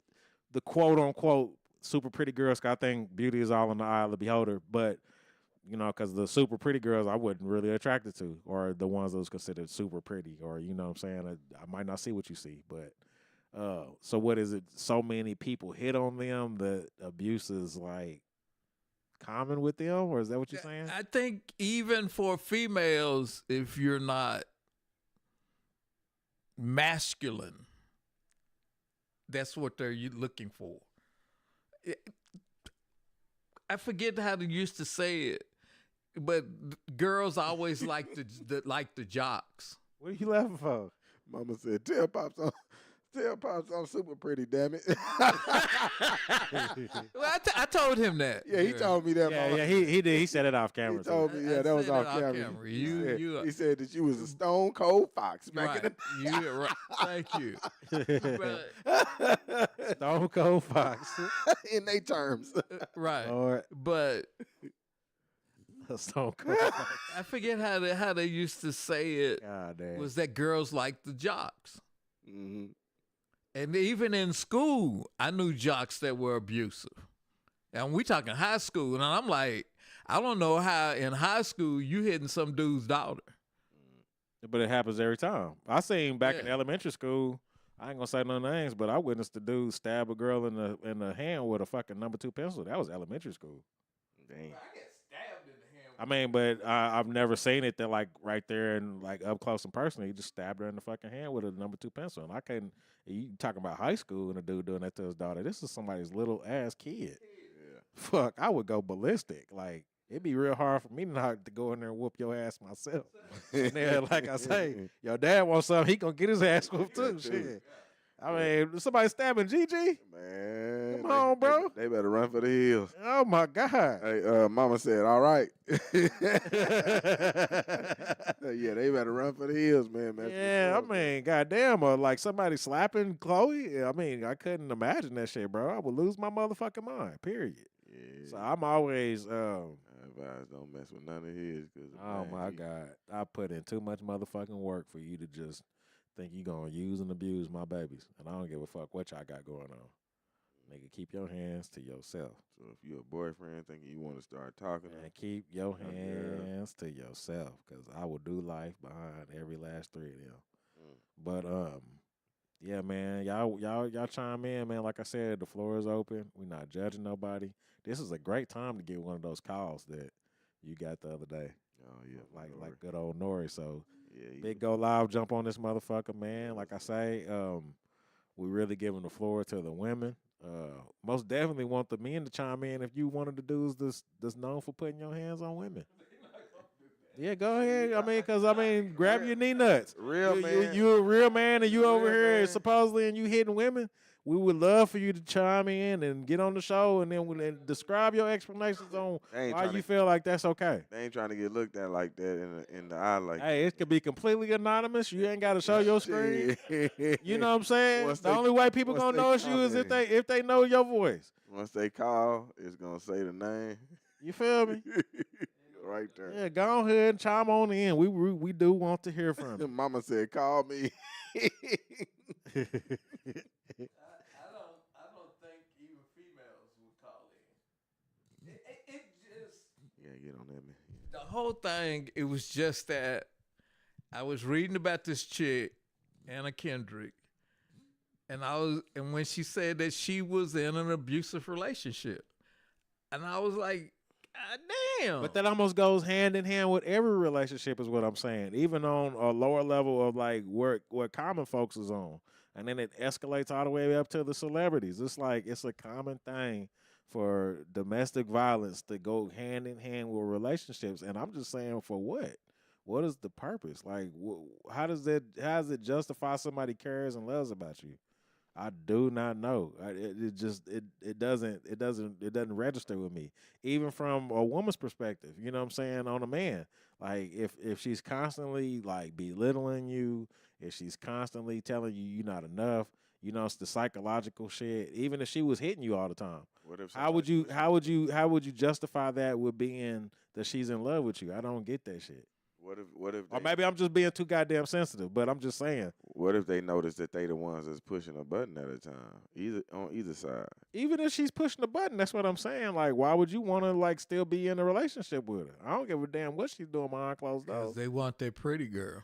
the quote unquote super pretty girls. I think beauty is all in the eye of the beholder. But You know, because the super pretty girls I wasn't really attracted to, or the ones that was considered super pretty, or you know what I'm saying. I might not see what you see, but so what is it? So many people hit on them that abuse is like common with them, or is that what you're saying? I think even for females, if you're not masculine, that's what they're looking for. I forget how they used to say it, but girls always like the jocks. What are you laughing for? Mama said, tell Pops I'm super pretty, damn it. Well, I told him that. Yeah, he told me that. Yeah, Mama. yeah, he did. He said it off camera. He told me, yeah, that was off camera. He said that you was a stone cold fox back in the right. Thank you. Stone cold fox. in they terms. Right. Lord. But Stone cold fox. I forget how they used to say it. God damn. Was that girls like the jocks. Mm-hmm. And even in school, I knew jocks that were abusive. And we talking high school, and I'm like, I don't know how in high school you hitting some dude's daughter. But it happens every time. I seen back in elementary school, I ain't gonna say no names, but I witnessed a dude stab a girl in the hand with a fucking number 2 pencil. That was elementary school. Dang. I get stabbed in the hand. I mean, but I've never seen it that like right there and like up close and personal. He just stabbed her in the fucking hand with a number 2 pencil. And I couldn't. You talking about high school and a dude doing that to his daughter? This is somebody's little ass kid. Yeah. Fuck, I would go ballistic. Like it'd be real hard for me not to go in there and whoop your ass myself. And then, like I say, your dad wants something, he gonna get his ass whooped too. Shit. I mean, somebody stabbing Gigi? Man. Come on, bro. They better run for the hills. Oh my God. Hey, Mama said, all right. Yeah, they better run for the hills, man. Yeah, I mean, goddamn, or like somebody slapping Chloe. I mean, I couldn't imagine that shit, bro. I would lose my motherfucking mind. Period. Yeah. So I'm always, I advise don't mess with none of his. oh my God, I put in too much motherfucking work for you to just think you gonna use and abuse my babies, and I don't give a fuck what y'all got going on. Nigga, keep your hands to yourself. So if you're a boyfriend thinking you want to start talking, And keep your hands to yourself, because I will do life behind every last 3 of them. But yeah, man, y'all chime in, man. Like I said, the floor is open. We're not judging nobody. This is a great time to get one of those calls that you got the other day. oh yeah, Like good old Nori. So yeah, big go live, jump on this motherfucker, man. Like I say, we really giving the floor to the women. Most definitely want the men to chime in if you one of the dudes that's known for putting your hands on women. Yeah, go ahead. I mean, grab your knee nuts. Real man. You a real man, and you Real over here man. supposedly, and you hitting women. We would love for you to chime in and get on the show, and then we'll describe your explanations on They ain't why tryna- you feel like that's okay. They ain't trying to get looked at like that in the eye like. Hey, it could be completely anonymous. You ain't got to show your screen. Shit. You know what I'm saying? Once The they- only way people once gonna they notice come you is in. if they know your voice. Once they call, it's gonna say the name. You feel me? Right there. Yeah, go ahead and chime on in. We do want to hear from you. Mama said, call me. I don't think even females would call in. It just Yeah, get on that, man. the whole thing. It was just that I was reading about this chick, Anna Kendrick, and when she said that she was in an abusive relationship, and I was like, God damn. But that almost goes hand in hand with every relationship, is what I'm saying. Even on a lower level of like what common folks is on, and then it escalates all the way up to the celebrities. It's like it's a common thing for domestic violence to go hand in hand with relationships. And I'm just saying, for what? What is the purpose? Like, how does it justify somebody cares and loves about you? I do not know. It doesn't register with me. Even from a woman's perspective, you know what I'm saying, on a man. Like if she's constantly like belittling you, if she's constantly telling you you're not enough, you know, it's the psychological shit. Even if she was hitting you all the time, What if how would you justify that with being that she's in love with you? I don't get that shit. What if? Or maybe I'm just being too goddamn sensitive. But I'm just saying. What if they notice that they the ones that's pushing a button at a time, on either side? Even if she's pushing the button, that's what I'm saying. Like, why would you want to like still be in a relationship with her? I don't give a damn what she's doing behind closed doors. They want that pretty girl.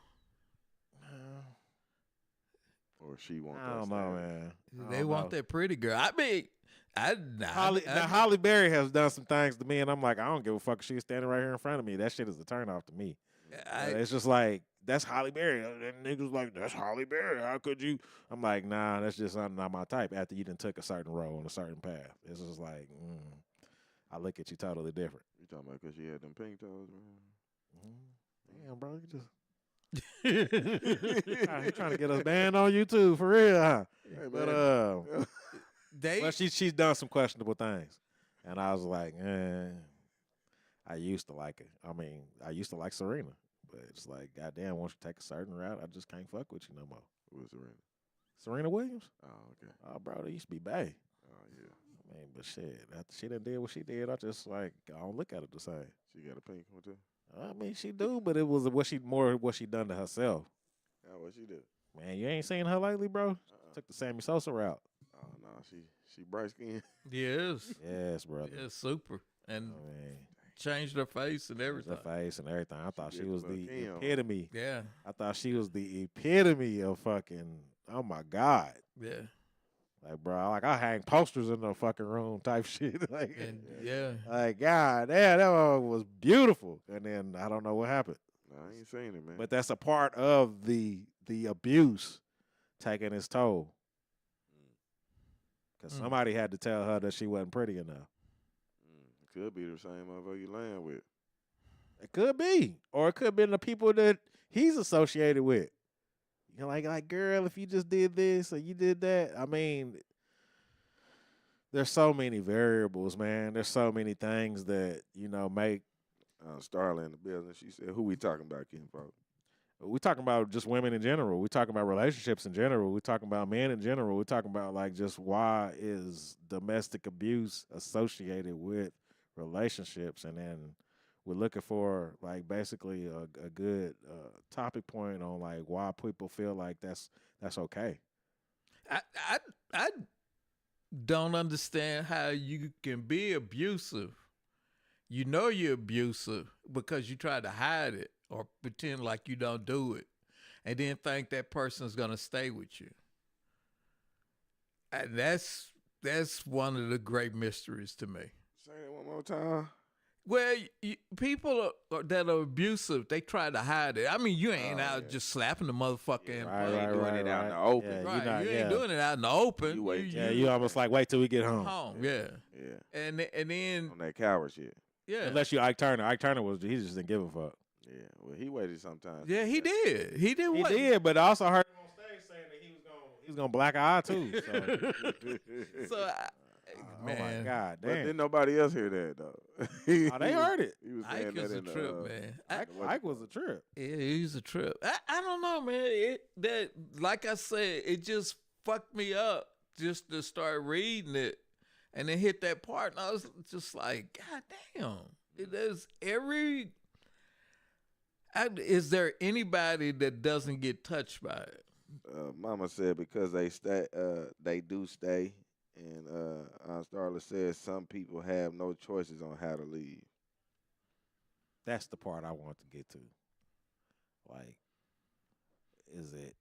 Or she wants. I don't know, man. They want that pretty girl. I mean, Holly Berry has done some things to me, and I'm like, I don't give a fuck if she's standing right here in front of me. That shit is a turn off to me. It's just like, that's Holly Berry. And niggas like, that's Holly Berry. How could you? I'm like, nah, that's just not my type after you done took a certain road on a certain path. It's just like, I look at you totally different. You talking about because she had them pink toes, man? Damn, bro, you just... you trying to get us banned on YouTube for real, huh? Hey, But she's done some questionable things, and I was like, I used to like it. I mean, I used to like Serena, but it's like, goddamn, once you take a certain route, I just can't fuck with you no more. Who was Serena? Serena Williams? Oh, okay. Oh, bro, they used to be bae. Oh, yeah. I mean, but shit, after she done did what she did, I just like, I don't look at it the same. She got a pink one too. I mean, she do, but it was what she done to herself. Oh, what she did? Man, you ain't seen her lately, bro? Took the Sammy Sosa route. Oh no, she bright skinned. Yes. Yes, brother. Yeah, super. And I mean, changed her face and everything. her face and everything. I thought she was the Kim. epitome. Yeah. I thought she was the epitome of fucking, oh my God. Yeah. Like, bro, like I hang posters in the fucking room type shit. Like, And yeah. like, God damn, that one was beautiful. And then I don't know what happened. No, I ain't seen it, man. But that's a part of the abuse taking its toll. Because somebody had to tell her that she wasn't pretty enough. Could be the same motherfucker you laying with. It could be. Or it could have been the people that he's associated with. You know, like, girl, if you just did this or you did that. I mean, there's so many variables, man. There's so many things that, you know, make. Starla in the building. She said, who we talking about, Ken Folk? We're talking about just women in general. We're talking about relationships in general. We're talking about men in general. We're talking about, like, just why is domestic abuse associated with relationships? And then we're looking for, like, basically a good topic point on, like, why people feel like that's okay. I don't understand how you can be abusive. You know you're abusive because you try to hide it or pretend like you don't do it, and then think that person's gonna stay with you. And that's one of the great mysteries to me. Say that one more time. Well, people that are abusive, they try to hide it. I mean, you ain't out just slapping the motherfucker in Right, doing it out in the open. Yeah, Right, you ain't doing it out in the open. You wait. You almost like wait till we get home. Yeah. Yeah. And then On that coward shit. yeah. Unless you Ike Turner. He just didn't give a fuck. Yeah. Well, he waited sometimes. Yeah, he did. He did He what? did, but I also heard him on stage saying that he was gonna black an eye too. So. So, Oh man. my God, But damn! didn't nobody else hear that though? Oh, they heard it. He was saying Ike that is a in the, trip, man. Ike was a trip. Yeah, he's a trip. I don't know, man. Like I said, it just fucked me up just to start reading it and then hit that part. And I was just like, God damn. Is there anybody that doesn't get touched by it? Mama said because they do stay. And Starla says some people have no choices on how to leave. That's the part I want to get to. Like, is it?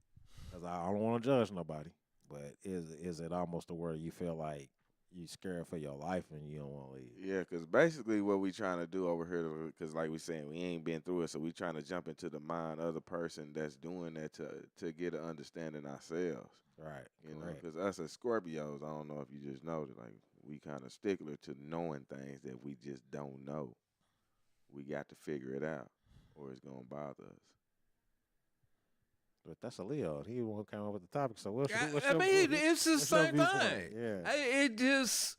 Because I don't want to judge nobody, but is it almost to where you feel like you scared for your life and you don't want to leave? Yeah, because basically what we trying to do over here, because like we saying, we ain't been through it, so we trying to jump into the mind of the person that's doing that to get an understanding ourselves. Right. You know, because us as Scorpios, I don't know if you just know that, like, we kind of stickler to knowing things that we just don't know. We got to figure it out, or it's gonna bother us. But that's a Leo. He won't come up with the topic. So what's it's the same thing. Yeah. It just.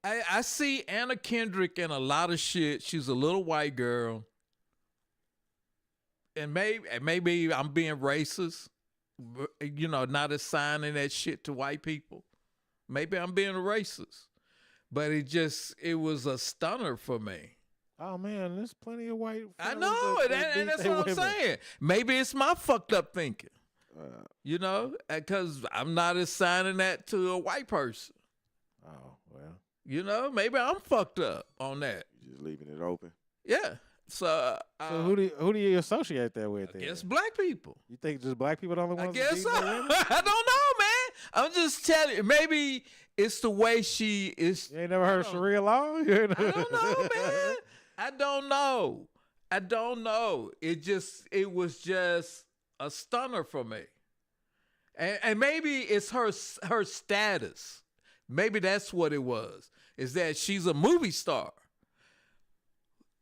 I see Anna Kendrick in a lot of shit. She's a little white girl, and maybe I'm being racist. You know, not assigning that shit to white people. Maybe I'm being a racist, but it was a stunner for me. Oh man, there's plenty of white. I fellas know, that and beat that's their what I'm women. saying. Maybe it's my fucked up thinking, Uh, because I'm not assigning that to a white person. Oh well. Maybe I'm fucked up on that. just leaving it open. Yeah. So, So who do you associate that with? I then? guess black people. You think just black people the only I ones? guess so. beating their women? I don't know, man. I'm just telling you. Maybe it's the way she is. You ain't never heard of Sharia law? I don't know, man. I don't know. It was just a stunner for me. And maybe it's her status. Maybe that's what it was. Is that she's a movie star.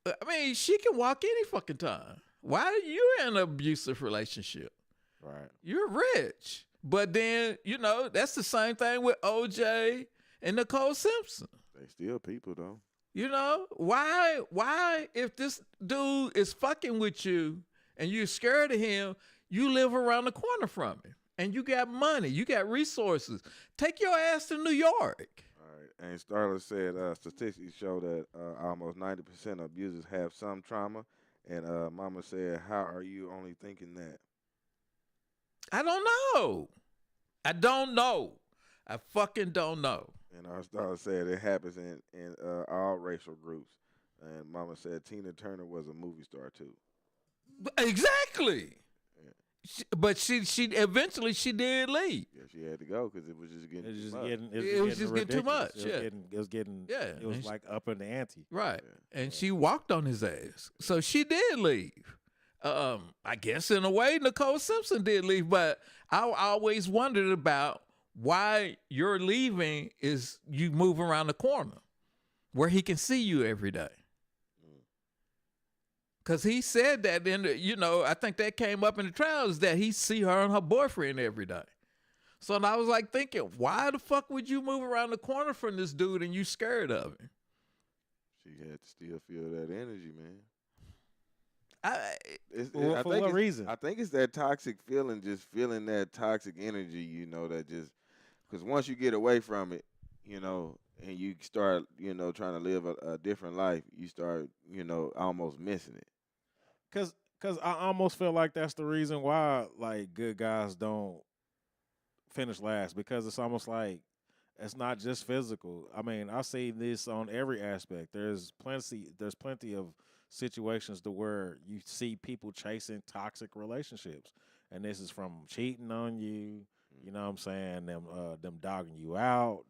I mean, she can walk any fucking time. Why are you in an abusive relationship? Right. You're rich. But then, that's the same thing with OJ and Nicole Simpson. They still people though. Why if this dude is fucking with you and you're scared of him, you live around the corner from him and you got money, you got resources. Take your ass to New York. All right. And Starla said statistics show that almost 90% of abusers have some trauma. And Mama said, how are you only thinking that? I don't know. I fucking don't know. And our Starla said it happens in all racial groups. And Mama said Tina Turner was a movie star too. Exactly. But she eventually she did leave. Yeah, she had to go because it was just getting too much. It was just getting too much. It was like up in the ante. Right. Yeah. And she walked on his ass. So she did leave. I guess in a way Nicole Simpson did leave, but I always wondered about why your leaving is you move around the corner where he can see you every day. Because he said that I think that came up in the trials that he see her and her boyfriend every day. So I was like thinking, why the fuck would you move around the corner from this dude and you scared of him? She had to still feel that energy, man. For what reason? I think it's that toxic feeling, just feeling that toxic energy, that just, because once you get away from it, and you start, trying to live a different life, you start, almost missing it. Cause I almost feel like that's the reason why like good guys don't finish last, because it's almost like it's not just physical. I mean, I see this on every aspect. There's plenty of situations to where you see people chasing toxic relationships, and this is from cheating on you. You know what I'm saying? Them dogging you out.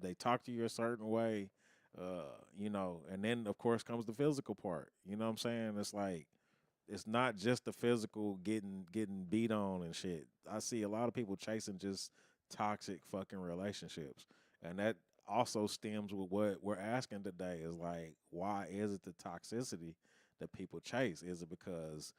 They talk to you a certain way. And then of course comes the physical part. You know what I'm saying? It's like it's not just the physical getting beat on and shit. I see a lot of people chasing just toxic fucking relationships, and that also stems with what we're asking today is like, why is it the toxicity that people chase? Is it because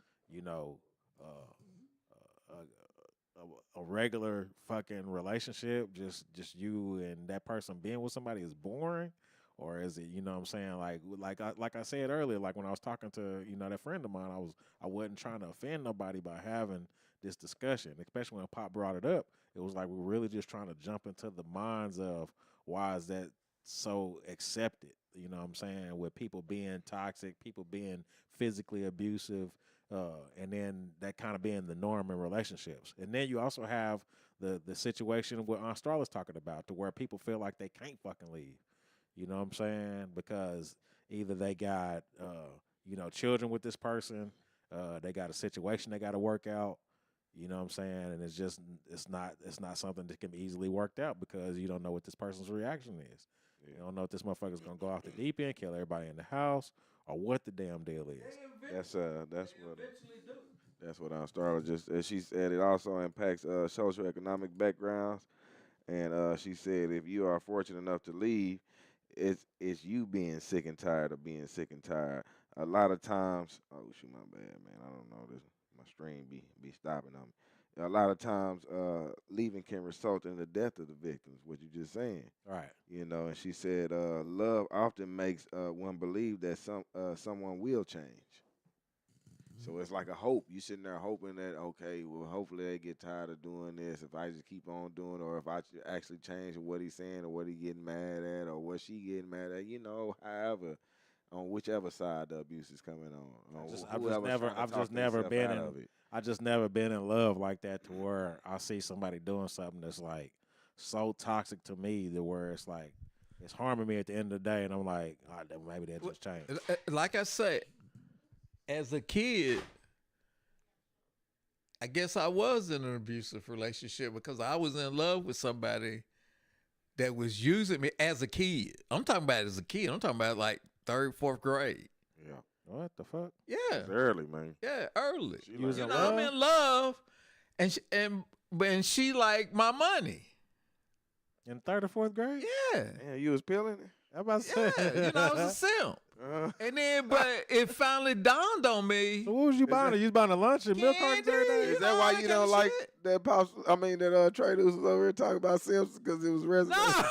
a regular fucking relationship, just you and that person being with somebody is boring? Or is it, what I'm saying, like I said earlier, like when I was talking to, that friend of mine, I wasn't trying to offend nobody by having this discussion, especially when Pop brought it up. It was like we're really just trying to jump into the minds of why is that so accepted, you know what I'm saying, with people being toxic, people being physically abusive, and then that kind of being the norm in relationships. And then you also have the situation what Aunt Starla's talking about, to where people feel like they can't fucking leave. You know what I'm saying? Because either they got, children with this person, they got a situation they got to work out. You know what I'm saying? And it's not something that can be easily worked out because you don't know what this person's reaction is. Yeah. You don't know if this motherfucker's gonna go off the deep end, kill everybody in the house, or what the damn deal is. That's what Aunt Starla just. As she said, it also impacts socioeconomic backgrounds, and she said if you are fortunate enough to leave, it's you being sick and tired of being sick and tired. A lot of times, oh shoot, my bad, man. I don't know this. My stream be stopping on me. A lot of times, leaving can result in the death of the victims. What you just saying, right? And she said, love often makes one believe that someone will change. So it's like a hope. You sitting there hoping that, okay, well, hopefully they get tired of doing this. If I just keep on doing, or if I actually change what he's saying, or what he getting mad at, or what she getting mad at, however, on whichever side the abuse is coming on. I've just never been in love like that to where I see somebody doing something that's like so toxic to me to where it's like it's harming me at the end of the day, and I'm like, maybe that just changed. Like I said, as a kid, I guess I was in an abusive relationship because I was in love with somebody that was using me as a kid. I'm talking about as a kid. I'm talking about like 3rd, 4th grade. Yeah. What the fuck? Yeah. It's early, man. Yeah, early. You was in know, love? I'm in love, and she like my money. In 3rd or 4th grade? Yeah. Yeah, you was peeling it? I'm about to say. Yeah, I was a simp. And then, but it finally dawned on me. So what was you buying? You was buying a lunch and milk cartons every day? Is that why you don't like that pops? I mean, that Trader was over here talking about Simpsons because it was resonating. No.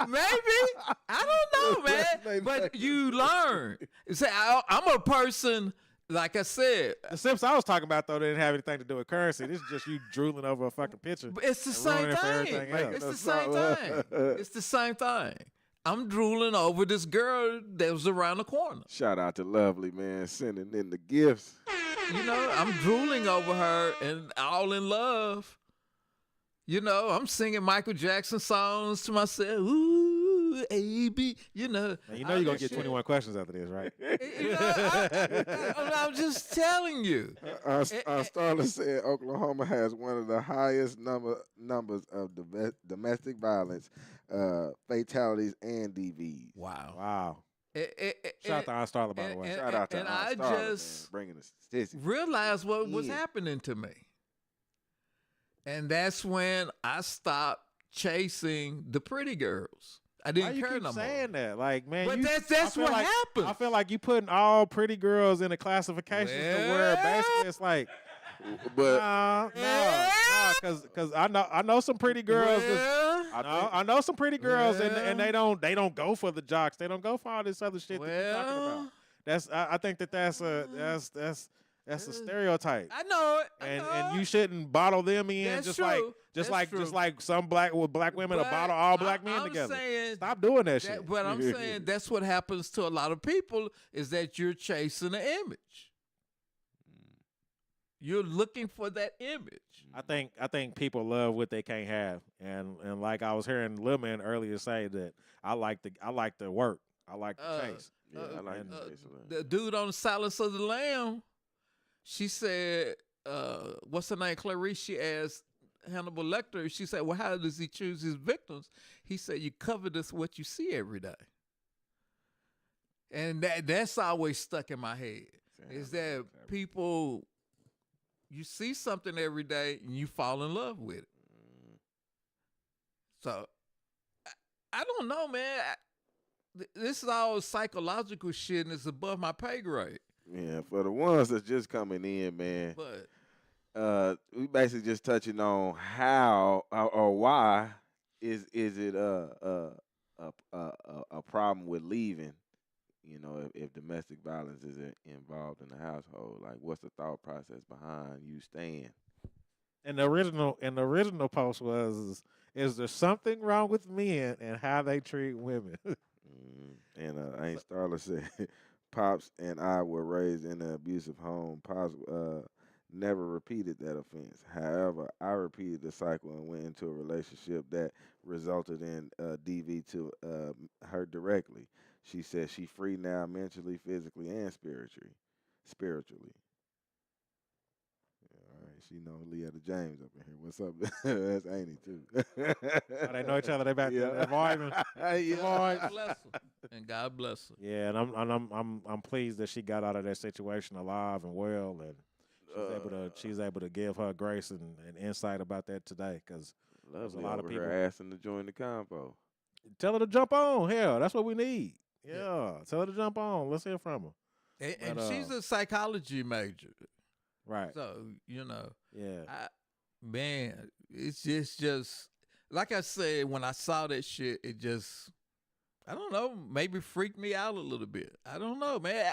Maybe. I don't know, man. But you learn. See, I'm a person, like I said. The Sims I was talking about, though, didn't have anything to do with currency. This is just you drooling over a fucking picture. But it's the same thing. It's the same thing. It's the same thing. I'm drooling over this girl that was around the corner. Shout out to Lovely, man, sending in the gifts. You know, I'm drooling over her and all in love. You know, I'm singing Michael Jackson songs to myself. Ooh, A-B, you know. Now, you know you're going to get 21 questions after this, right? You know, I'm just telling you. Starla said Oklahoma has one of the highest numbers of domestic violence, fatalities, and DVs. Wow. Shout out to Starla, by the way. Shout out to and I Starla, just man, bringing the statistics. Realized what was happening to me. And that's when I stopped chasing the pretty girls. I didn't care no more. Saying that, like, man. But that's what happened. I feel like you putting all pretty girls in a classification to where basically it's like, but because I know some pretty girls. I know some pretty girls, and they don't go for the jocks. They don't go for all this other shit that you're talking about. I think that's a stereotype. I know it. And you shouldn't bottle them in That's just true. like some black women to bottle all black men together. Stop doing that shit. But I'm saying that's what happens to a lot of people is that you're chasing an image. You're looking for that image. I think people love what they can't have, and like I was hearing Lil Man earlier say that I like the work. I like the chase. Yeah, I like the chase. The dude on Silence of the Lamb. She said, what's her name? Clarice, she asked Hannibal Lecter, she said, well, how does he choose his victims? He said, you cover this what you see every day. And that's always stuck in my head. Is that people, you see something every day and you fall in love with it. So, I don't know, man. This is all psychological shit and it's above my pay grade. Yeah, for the ones that's just coming in, man. But we basically just touching on how or why is it a problem with leaving? You know, if domestic violence is involved in the household, like what's the thought process behind you staying? And the original post was, is there something wrong with men and how they treat women? And Ain't Starla said, Pops and I were raised in an abusive home. Pops never repeated that offense. However, I repeated the cycle and went into a relationship that resulted in DV to her directly. She said she's free now mentally, physically, and spiritually. All right, she know Leetta James up in here. What's up? That's Annie too. They know each other. They back there vibing. God bless her. And God bless her. Yeah, and I'm pleased that she got out of that situation alive and well, and she's able to give her grace and insight about that today, because there's a lot of people asking to join the convo. Tell her to jump on. Hell, that's what we need. Yeah, tell her to jump on. Let's hear from her. And she's a psychology major. Right. So, you know. Yeah. Man, it's just like I said, when I saw that shit, it just, I don't know, maybe freaked me out a little bit. I don't know, man.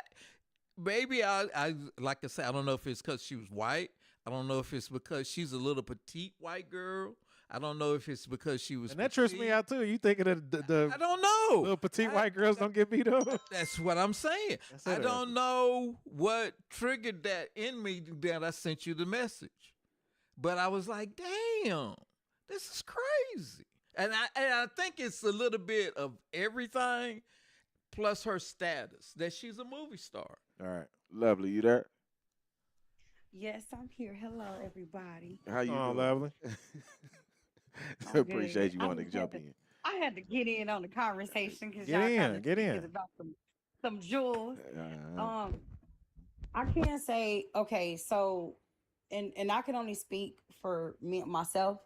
Maybe I like I said, I don't know if it's because she was white. I don't know if it's because she's a little petite white girl. I don't know if it's because she was. And that trips me out too. You thinking that the I don't know. little petite white girls don't get beat up? That's what I'm saying. I don't know what triggered that in me that I sent you the message. But I was like, damn, this is crazy. And I think it's a little bit of everything plus her status, that she's a movie star. All right. Lovely, you there? Yes, I'm here. Hello, everybody. How you doing? Lovely? Appreciate you wanting to jump in. I had to get in on the conversation because Get y'all in, kind of get in. about some jewels. Uh-huh. I can't say okay. So, and I can only speak for me myself,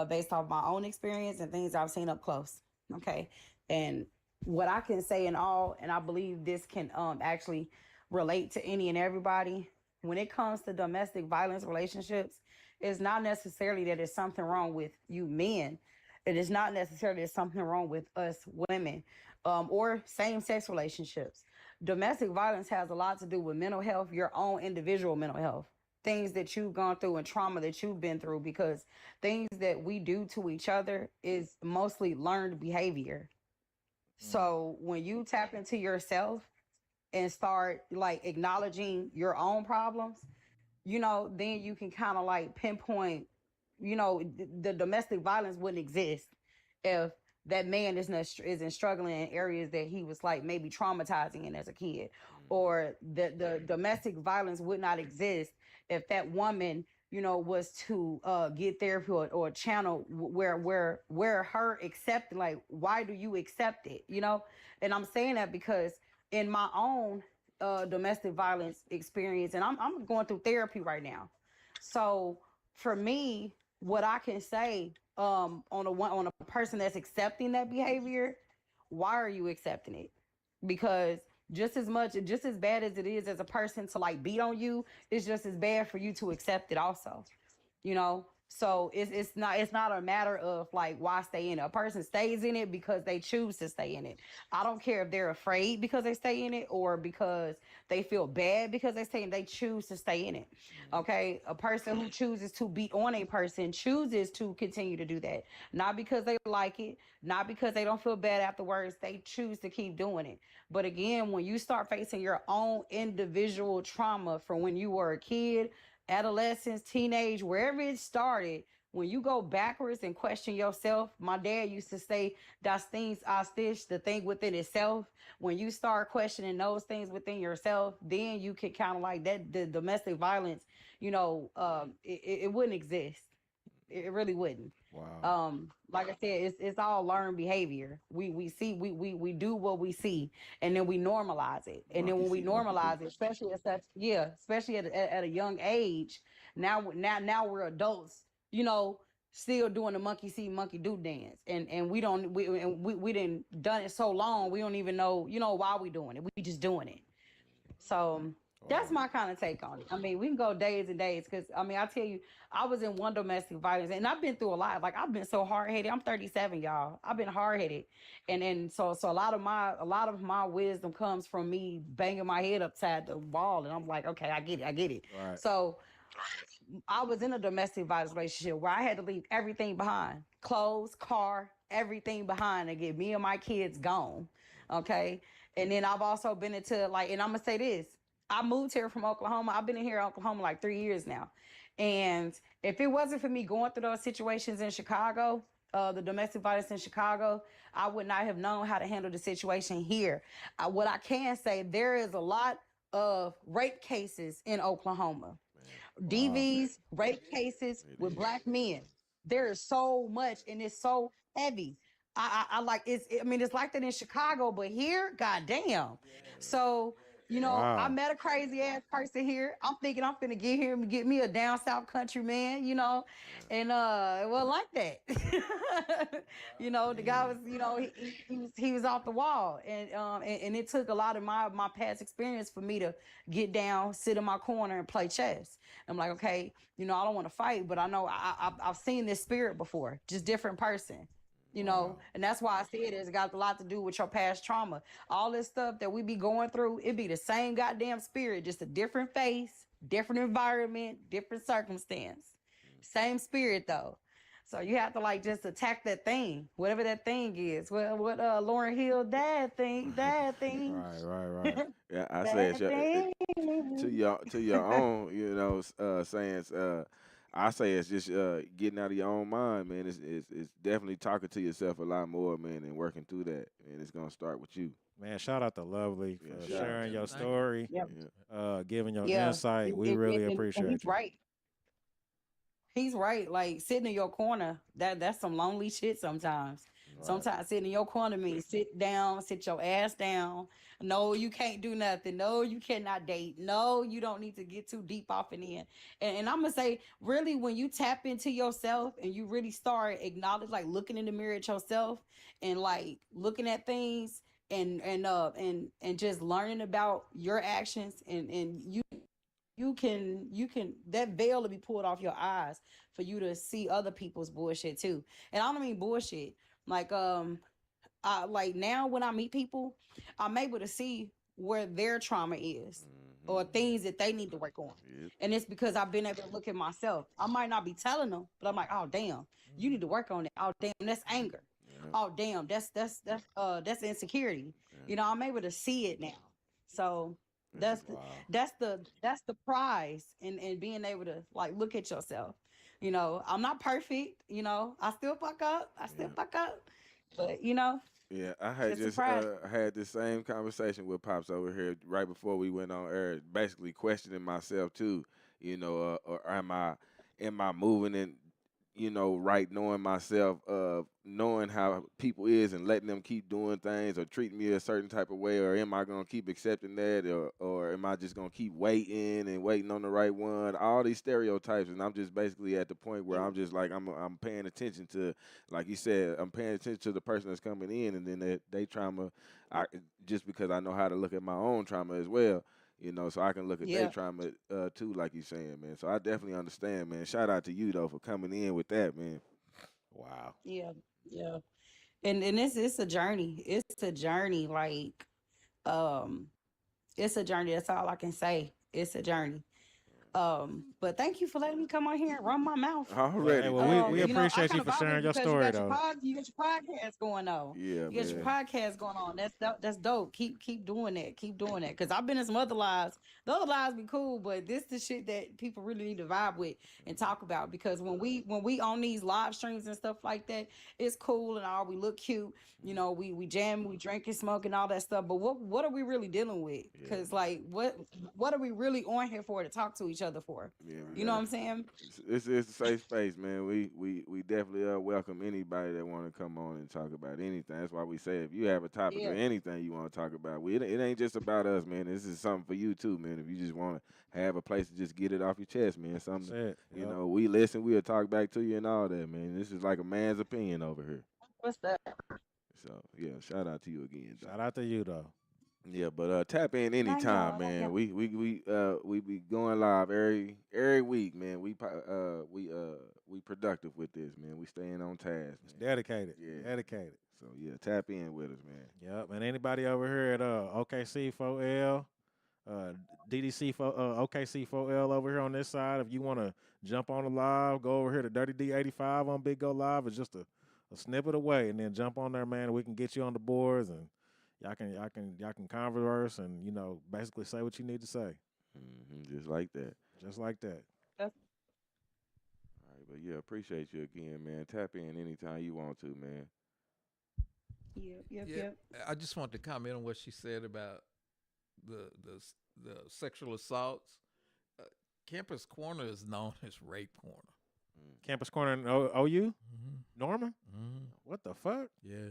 based off my own experience and things I've seen up close. Okay, and what I can say in all, and I believe this can actually relate to any and everybody. When it comes to domestic violence relationships, it's not necessarily that there's something wrong with you men. It is not necessarily there's something wrong with us women, or same-sex relationships. Domestic violence has a lot to do with mental health, your own individual mental health, things that you've gone through and trauma that you've been through, because things that we do to each other is mostly learned behavior. So when you tap into yourself and start like acknowledging your own problems, then you can kind of like pinpoint, the domestic violence wouldn't exist if that man isn't struggling in areas that he was like maybe traumatizing in as a kid, or the domestic violence would not exist if that woman, was to get therapy or a channel where her accept, like, why do you accept it? And I'm saying that because in my own domestic violence experience, and I'm going through therapy right now. So for me, what I can say on a person that's accepting that behavior, why are you accepting it? Because just as bad as it is as a person to like beat on you, it's just as bad for you to accept it also. So it's not a matter of like why stay in it. A person stays in it because they choose to stay in it. I don't care if they're afraid because they stay in it or because they feel bad because they stay in it. They choose to stay in it. Okay, a person who chooses to beat on a person chooses to continue to do that, not because they like it, not because they don't feel bad afterwards. They choose to keep doing it. But again, when you start facing your own individual trauma from when you were a kid, adolescence, teenage, wherever it started, when you go backwards and question yourself, my dad used to say, "Das things I stitch, the thing within itself." When you start questioning those things within yourself, then you can kind of like that. The domestic violence, it wouldn't exist. It really wouldn't. Wow. Like I said, it's all learned behavior. We see, we do what we see, and then we normalize it. And then when we normalize it, especially at a young age, now we're adults, still doing the monkey see, monkey do dance, and we didn't done it so long, we don't even know, why we doing it. We just doing it. So that's my kind of take on it. I mean, we can go days and days because, I tell you, I was in one domestic violence and I've been through a lot. Like, I've been so hard-headed. I'm 37, y'all. I've been hard-headed. And so a lot of my wisdom comes from me banging my head upside the wall. And I'm like, okay, I get it. Right. So I was in a domestic violence relationship where I had to leave everything behind. Clothes, car, everything behind and get me and my kids gone. Okay? And then I've also been into, like, and I'm going to say this. I moved here from Oklahoma. I've been in here in Oklahoma like 3 years now. And if it wasn't for me going through those situations in Chicago, the domestic violence in Chicago, I would not have known how to handle the situation here. What I can say, there is a lot of rape cases in Oklahoma. DVs, rape cases with black men. There is so much, and it's so heavy. I like it's. It's like that in Chicago, but here, goddamn. So. Wow. I met a crazy ass person here. I'm thinking I'm finna get here and get me a down south country man, and well, like that. The guy was, he was off the wall, and it took a lot of my past experience for me to get down, sit in my corner, and play chess. I'm like, okay, I don't want to fight, but I know I've seen this spirit before, just different person. And that's why I said it's got a lot to do with your past trauma. All this stuff that we be going through, it be the same goddamn spirit, just a different face, different environment, different circumstance. Same spirit though. So you have to like just attack that thing, whatever that thing is. What Lauren Hill dad thing. Right. Yeah, I say it's Bad thing. to your own, sayings. I say it's just getting out of your own mind, man. It's definitely talking to yourself a lot more, man, and working through that. And it's gonna start with you. Man, shout out to Lovely for Yeah, shout out sharing to your you. story, Yep. giving your Yeah. insight. We really And appreciate he's you. right. He's right. Like sitting in your corner, that's some lonely shit sometimes. Right. Sometimes sitting in your corner means sit down, sit your ass down. No, you can't do nothing. No, you cannot date. No, you don't need to get too deep off and in. And I'm gonna say, really, when you tap into yourself and you really start acknowledge, like looking in the mirror at yourself and like looking at things and just learning about your actions and you can that veil to be pulled off your eyes for you to see other people's bullshit too. And I don't mean bullshit. Like I like now when I meet people, I'm able to see where their trauma is or things that they need to work on. Yep. And it's because I've been able to look at myself. I might not be telling them, but I'm like, oh damn, you need to work on it. Oh damn, that's anger. Yeah. Oh damn, that's insecurity. You know, I'm able to see it now. So that's the, Wow. that's the prize in being able to like look at yourself. You know, I'm not perfect, you know. I still fuck up. But you know, Yeah, I had Just just surprised. had this same conversation with Pops over here right before we went on air, basically questioning myself too. Or am I moving in, right, knowing myself, knowing how people is and letting them keep doing things or treating me a certain type of way, or am I gonna keep accepting that, or am I just gonna keep waiting on the right one? All these stereotypes, and I'm just basically at the point where I'm just like I'm paying attention to, like you said, I'm paying attention to the person that's coming in, and then they trauma, just because I know how to look at my own trauma as well. So I can look at their Yeah. trauma too, like you saying, man. So I definitely understand, man. Shout out to you though for coming in with that, man. Wow. Yeah. And it's a journey. It's a journey. Like, um, it's a journey. That's all I can say. It's a journey. But thank you for letting me come on here and run my mouth. Already, Hey, well, man. we You know, I appreciate you kinda for vibe sharing it your because story, you got though. you got your podcast going on. Yeah, You got your man. podcast going on. That's dope. Keep doing that. Keep doing that. Cause I've been in some other lives. The other lives be cool, but this the shit that people really need to vibe with and talk about. Because when we on these live streams and stuff like that, it's cool and all. We look cute. You know, we jam, we drink and smoke and all that stuff. But what are we really dealing with? Because like what are we really on here for to talk to each other for? Yeah, You know what I'm saying? It's a safe space, man. We definitely welcome anybody that want to come on and talk about anything. That's why we say if you have a topic Yeah. or anything you want to talk about, it ain't just about us, man. This is something for you too, man. If you just want to have a place to just get it off your chest, man. Something, That's it. Yep. we listen, we'll talk back to you and all that, man. This is like a man's opinion over here. What's that? So yeah, shout out to you again, Shout out to you, though. Yeah, but tap in Thank anytime, y'all. man. We be going live every week, man. We productive with this, man. We staying on task, It's man. dedicated. Yeah. Dedicated. So yeah, tap in with us, man. Yep. And anybody over here at OKC4L, DDC OKC4L over here on this side, if you want to jump on the live, go over here to Dirty D85 on Big Go Live. It's just a snippet away, and then jump on there, man. And we can get you on the boards, and y'all can converse, and basically say what you need to say, Just like that. just like that. All right, but yeah, appreciate you again, man. Tap in anytime you want to, man. Yep. I just want to comment on what she said about the sexual assaults. Campus Corner is known as Rape Corner. Campus Corner in OU, Mm-hmm. Norman. Mm-hmm. What the fuck? Yeah,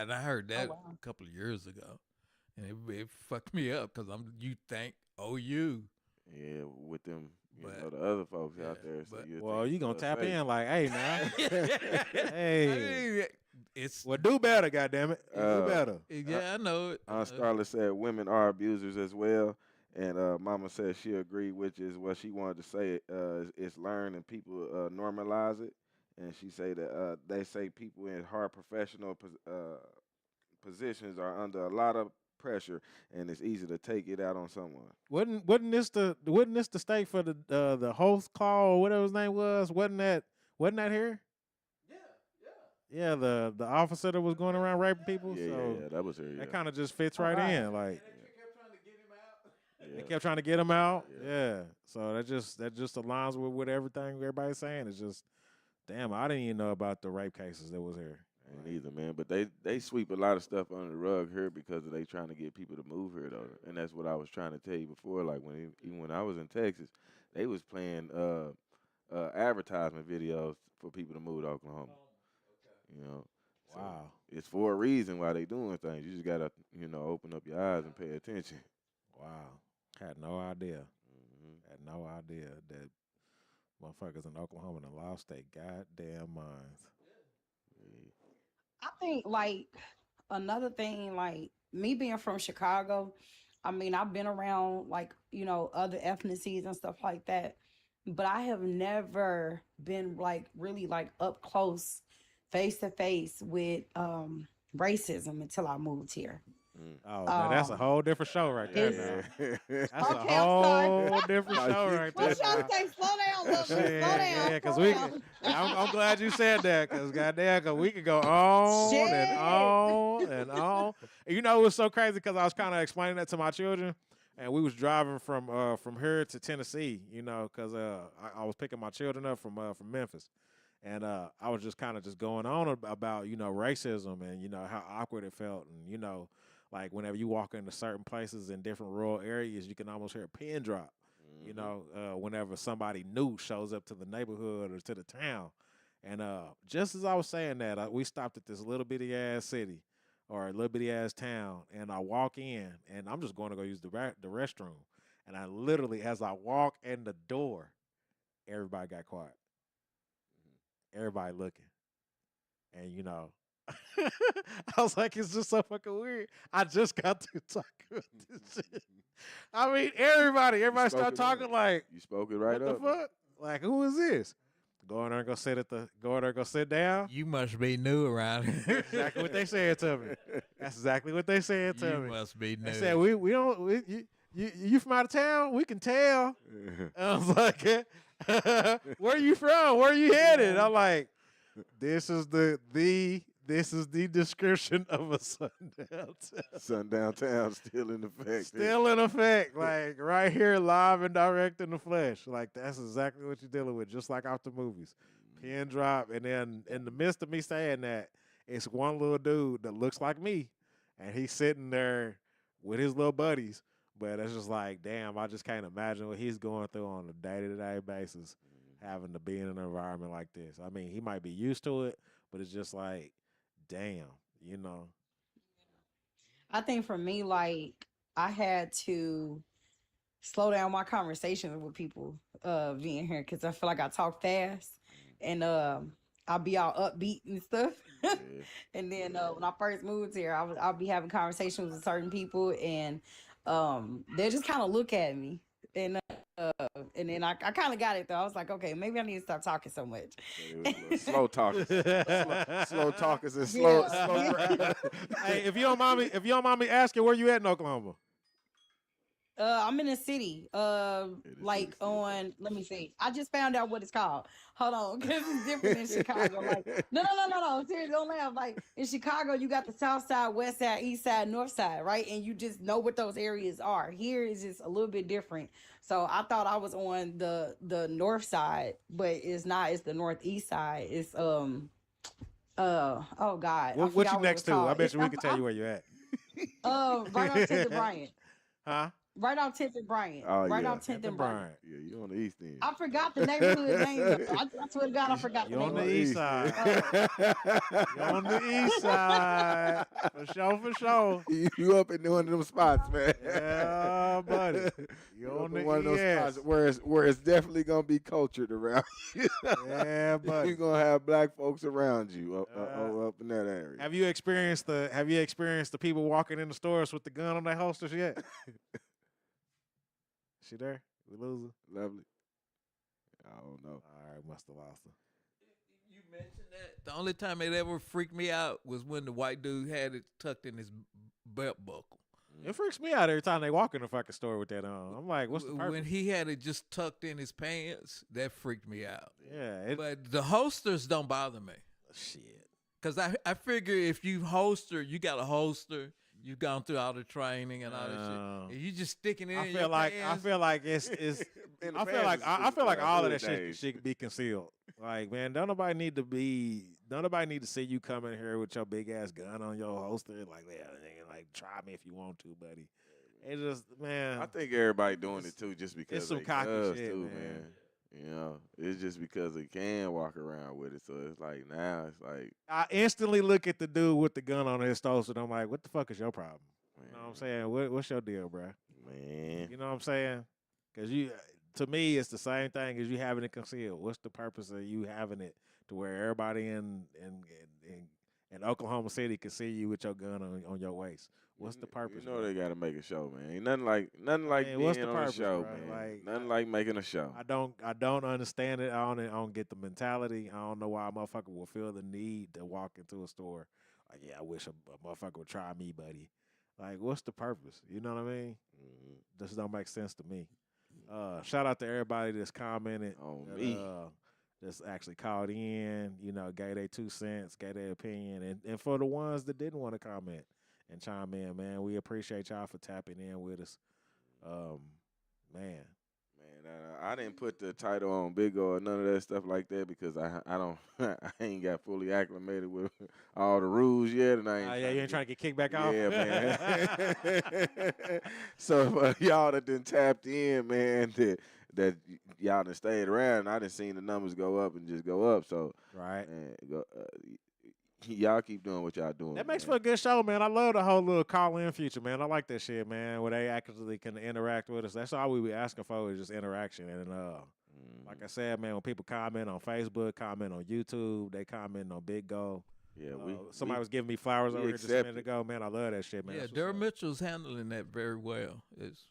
and I heard that wow. a couple of years ago, and it fucked me up because you think OU. Yeah, with them, But- the other folks out yeah, there. So but- you Well, think you gonna it's tap safe. in like, hey, man. Hey. It's Well, do better, goddammit. Do better. yeah, I know it. Scarlett said women are abusers as well. And Mama said she agreed, which is what she wanted to say. It's learned and people normalize it. And she say that they say people in hard professional positions are under a lot of pressure, and it's easy to take it out on someone. Wasn't this the state for the host claw or whatever his name was? Wasn't that Wasn't that here? Yeah, the officer that was going around raping people. Yeah, so yeah, that was her. Yeah. that kind of just fits right in. Like Yeah. they kept trying to get him out. Yeah. So that just aligns with everything everybody's saying. It's just, damn, I didn't even know about the rape cases that was here. Ain't either, man. But they sweep a lot of stuff under the rug here because they trying to get people to move here, though. And that's what I was trying to tell you before. Like even when I was in Texas, they was playing advertisement videos for people to move to Oklahoma. You know, so Wow. it's for a reason why they doing things. You just gotta, open up your eyes and pay attention. Wow. Had no idea. Mm-hmm. Had no idea that motherfuckers in Oklahoma done lost their goddamn minds. I think like another thing, like me being from Chicago, I mean, I've been around like, other ethnicities and stuff like that, but I have never been like really like up close, face to face with racism until I moved here. Oh, man, that's a whole different show right there. it's- Now. That's Okay, a I'm sorry. whole different show right there. What y'all now. say? Slow down, little bit. Slow down. Yeah, because slow down. I'm glad you said that, because goddamn, cause we could go on Shit. and on and on. And you know, it was so crazy because I was kind of explaining that to my children, and we was driving from here to Tennessee, because I was picking my children up from Memphis, and I was just kind of just going on about racism and how awkward it felt, and like whenever you walk into certain places in different rural areas, you can almost hear a pin drop. Whenever somebody new shows up to the neighborhood or to the town. And just as I was saying that, we stopped at this little bitty ass city or a little bitty ass town, and I walk in, and I'm just going to go use the restroom. And I literally, as I walk in the door, everybody got quiet. Everybody looking. And, I was like, it's just so fucking weird. I just got to talk about this shit. I mean, everybody started talking like, you spoke it right what up. the fuck? Like, who is this? Go in there and go sit down. You must be new around here. Exactly what they said to me. That's exactly what they said to me. You must be new. They said, we don't, you from out of town? We can tell. I was like, where you from? Where you headed? I'm like, this is the description of a sundown town. Sundown town still in effect. Still in effect, like right here, live and direct in the flesh. Like that's exactly what you're dealing with, just like out the movies. Pin drop, and then in the midst of me saying that, it's one little dude that looks like me, and he's sitting there with his little buddies. But it's just like, damn, I just can't imagine what he's going through on a day-to-day basis, having to be in an environment like this. I mean, he might be used to it, but it's just like, damn, I think for me, like I had to slow down my conversations with people being here because I feel like I talk fast and I'll be all upbeat and stuff. And then when I first moved here, I'll be having conversations with certain people and they just kind of look at me and then I kind of got it though. I was like, okay, maybe I need to stop talking so much. Slow talkers, slow talkers, and slow. Hey, if you don't mind me asking, where you at in Oklahoma? I'm in a city. Like on, let me see. I just found out what it's called. Hold on, because it's different in Chicago. Like, no. Seriously, don't laugh. Like in Chicago, you got the south side, west side, east side, north side, right? And you just know what those areas are. Here is just a little bit different. So I thought I was on the north side, but it's not. It's the northeast side. It's oh God. What you next to? I bet you we can tell you where you're at. Right on 10th and Bryant. Huh? Right on 10th and Bryant. Oh, right yeah. on 10th and Bryant. Yeah, you on the east end. I forgot the neighborhood name. I swear to God, I forgot the You're on name. the east side. You're on the east side. For sure. You up in one of them spots, man. Yeah, buddy. You're on the one of those spots where it's definitely gonna be cultured around you. Yeah, buddy. You're gonna have black folks around you up in that area. Have you experienced the people walking in the stores with the gun on their holsters yet? She there? We lose her? Lovely. I don't know. All right, must have lost her. You mentioned that. The only time it ever freaked me out was when the white dude had it tucked in his belt buckle. It freaks me out every time they walk in the fucking store with that on. I'm like, what's the purpose? When he had it just tucked in his pants, that freaked me out. Yeah. But the holsters don't bother me. Shit. Because I figure if you holster, you got a holster. You've gone through all the training and all that shit. And you just sticking it in your pants. I feel like it's I feel like all of that shit should be concealed. Like, man, don't nobody need to see you come in here with your big ass gun on your holster. Like, yeah, like try me if you want to, buddy. It just, man. I think everybody doing it too, just because it's some they cocky does shit, too, man. You know, it's just because they can walk around with it. So it's like now, it's like I instantly look at the dude with the gun on his holster, and I'm like, what the fuck is your problem? man, You know what I'm saying? What's your deal, bro? man. You know what I'm saying? Because to me, it's the same thing as you having it concealed. What's the purpose of you having it to where everybody in Oklahoma City can see you with your gun on your waist? What's the purpose? You know they got to make a show, man. Ain't nothing like being what's the on purpose, a show, bro? man. Like, nothing like making a show. I don't understand it. I don't get the mentality. I don't know why a motherfucker will feel the need to walk into a store. Like, yeah, I wish a motherfucker would try me, buddy. Like, what's the purpose? You know what I mean? Mm-hmm. This don't make sense to me. Shout out to everybody that's commented On that, me. that's actually called in, you know, gave their 2 cents, gave their opinion, and for the ones that didn't want to comment and chime in, man, we appreciate y'all for tapping in with us. Man, I didn't put the title on Big O or none of that stuff like that because I don't I ain't got fully acclimated with all the rules yet, and I ain't. you ain't trying to get kicked back off. Yeah, man. So y'all that done tapped in, man, that y'all done stayed around. I done seen the numbers go up and just go up. So right, man, y'all keep doing what y'all doing. That makes man. for a good show, man. I love the whole little call-in feature, man. I like that shit, man, where they actually can interact with us. That's all we be asking for is just interaction. And like I said, man, when people comment on Facebook, comment on YouTube, they comment on Big Go. Yeah, somebody was giving me flowers over here just a minute ago, man. I love that shit, man. Yeah, Darryl Mitchell's handling that very well. It's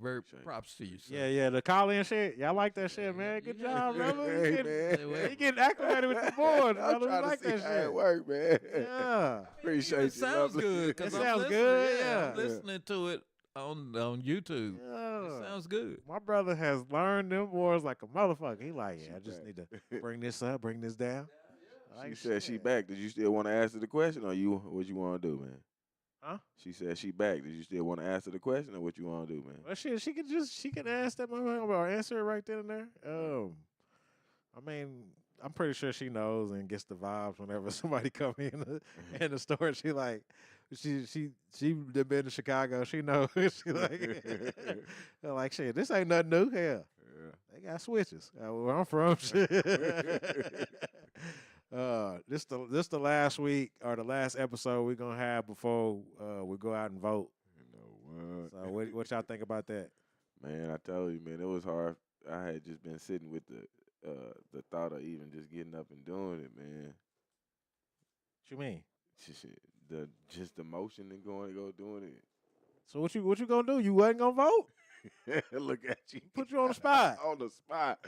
very props to you, sir. Yeah, the call-in shit. Y'all like that shit, man. Good job, brother. man. You getting acclimated with the board, I'm brother. trying We like to see that how shit. it work, man. Yeah. Appreciate It sounds good. 'Cause It I'm sounds listening. good, Yeah, yeah. I'm listening to it on YouTube. It sounds good. My brother has learned them words like a motherfucker. He like, I just need to bring this up, bring this down. She said she back. Did you still want to answer the question, or what you want to do, man? Huh? She said she back. Did you still want to answer the question, or what you want to do, man? Well, shit, she can ask that motherfucker or answer it right then and there. I mean, I'm pretty sure she knows and gets the vibes whenever somebody come in the store. She like, she been to Chicago. She knows. She like shit. This ain't nothing new here. Yeah. They got switches. Where I'm from, shit. This the last week or the last episode we're gonna have before we go out and vote. You know what? So what y'all think about that? Man, I tell you, man, it was hard. I had just been sitting with the thought of even just getting up and doing it, man. What you mean? Just the motion and go doing it. So what you gonna do? You wasn't gonna vote? Look at you. Put you on the spot. On the spot.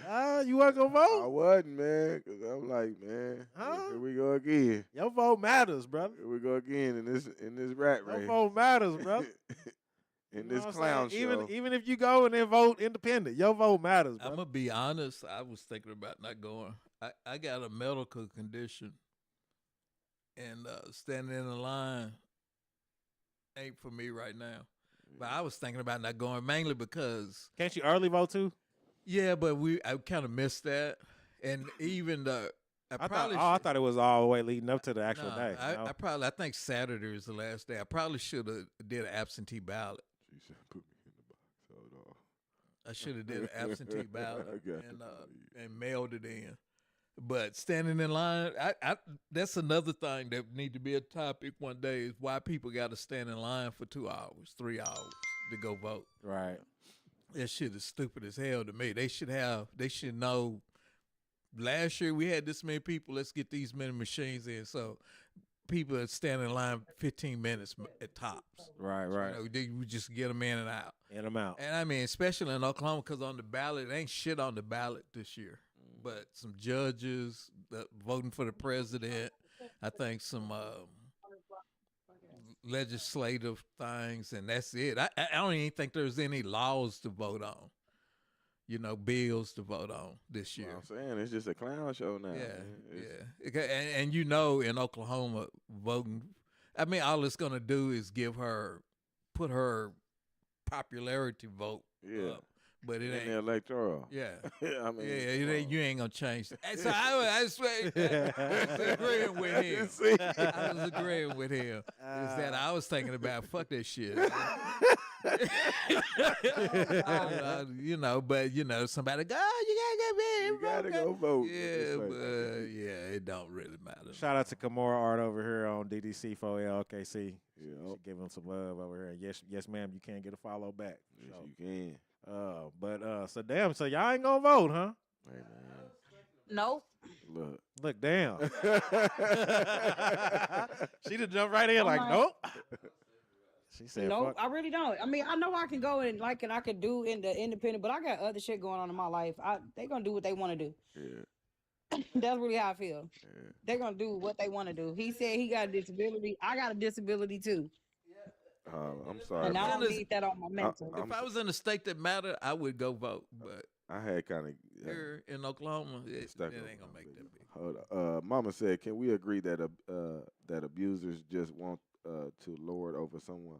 You wasn't gonna vote? I wasn't, man, because I'm like, man, here we go again. Your vote matters, brother. Here we go again in this rat race. Your vote matters, brother. In this clown show. Even if you go and then vote independent, your vote matters, brother. I'm gonna be honest. I was thinking about not going. I got a medical condition, and standing in the line ain't for me right now. But I was thinking about not going mainly because can't you early vote too? Yeah, but I kind of missed that, and even I thought it was all the way leading up to the actual day. I think Saturday is the last day. I probably should have did an absentee ballot. She said, "Put me in the box." Hold on. I should have did an absentee ballot and mailed it in. But standing in line, that's another thing that need to be a topic one day is why people got to stand in line for 2 hours, 3 hours to go vote. Right. That shit is stupid as hell to me. They should know. Last year we had this many people. Let's get these many machines in. So people are standing in line 15 minutes at tops. Right. We just get them in and out. In them out. And I mean, especially in Oklahoma, because on the ballot, ain't shit on the ballot this year. But some judges voting for the president. I think some legislative things, and that's it. I don't even think there's any laws to vote on. Bills to vote on this year. I'm saying it's just a clown show now. Yeah. And in Oklahoma, voting, all it's gonna do is put her popularity vote up. But it ain't the electoral. Yeah. You ain't gonna change that. So I was agreeing with him. I was agreeing with him. Is that I was thinking about fuck that shit. But somebody go, you gotta go vote. Yeah, it don't really matter. Shout out to Kamora Art over here on DDC4LKC. She give him some love over here. Yes, ma'am, you can get a follow back. Yes, you can. So y'all ain't gonna vote, huh? Hey, man. Nope. Look, damn. She just jumped right in nope. She said, "No, fuck. I really don't. I know I can go and I can do in the independent, but I got other shit going on in my life. They gonna do what they want to do. Yeah. That's really how I feel. Yeah. They're gonna do what they want to do. He said he got a disability. I got a disability too. I'm sorry. And I don't need that on my mental. If I was in a state that mattered, I would go vote. But I had kind of here in Oklahoma, it ain't gonna make that big. Hold on. Mama said, "Can we agree that that abusers just want to lord over someone?"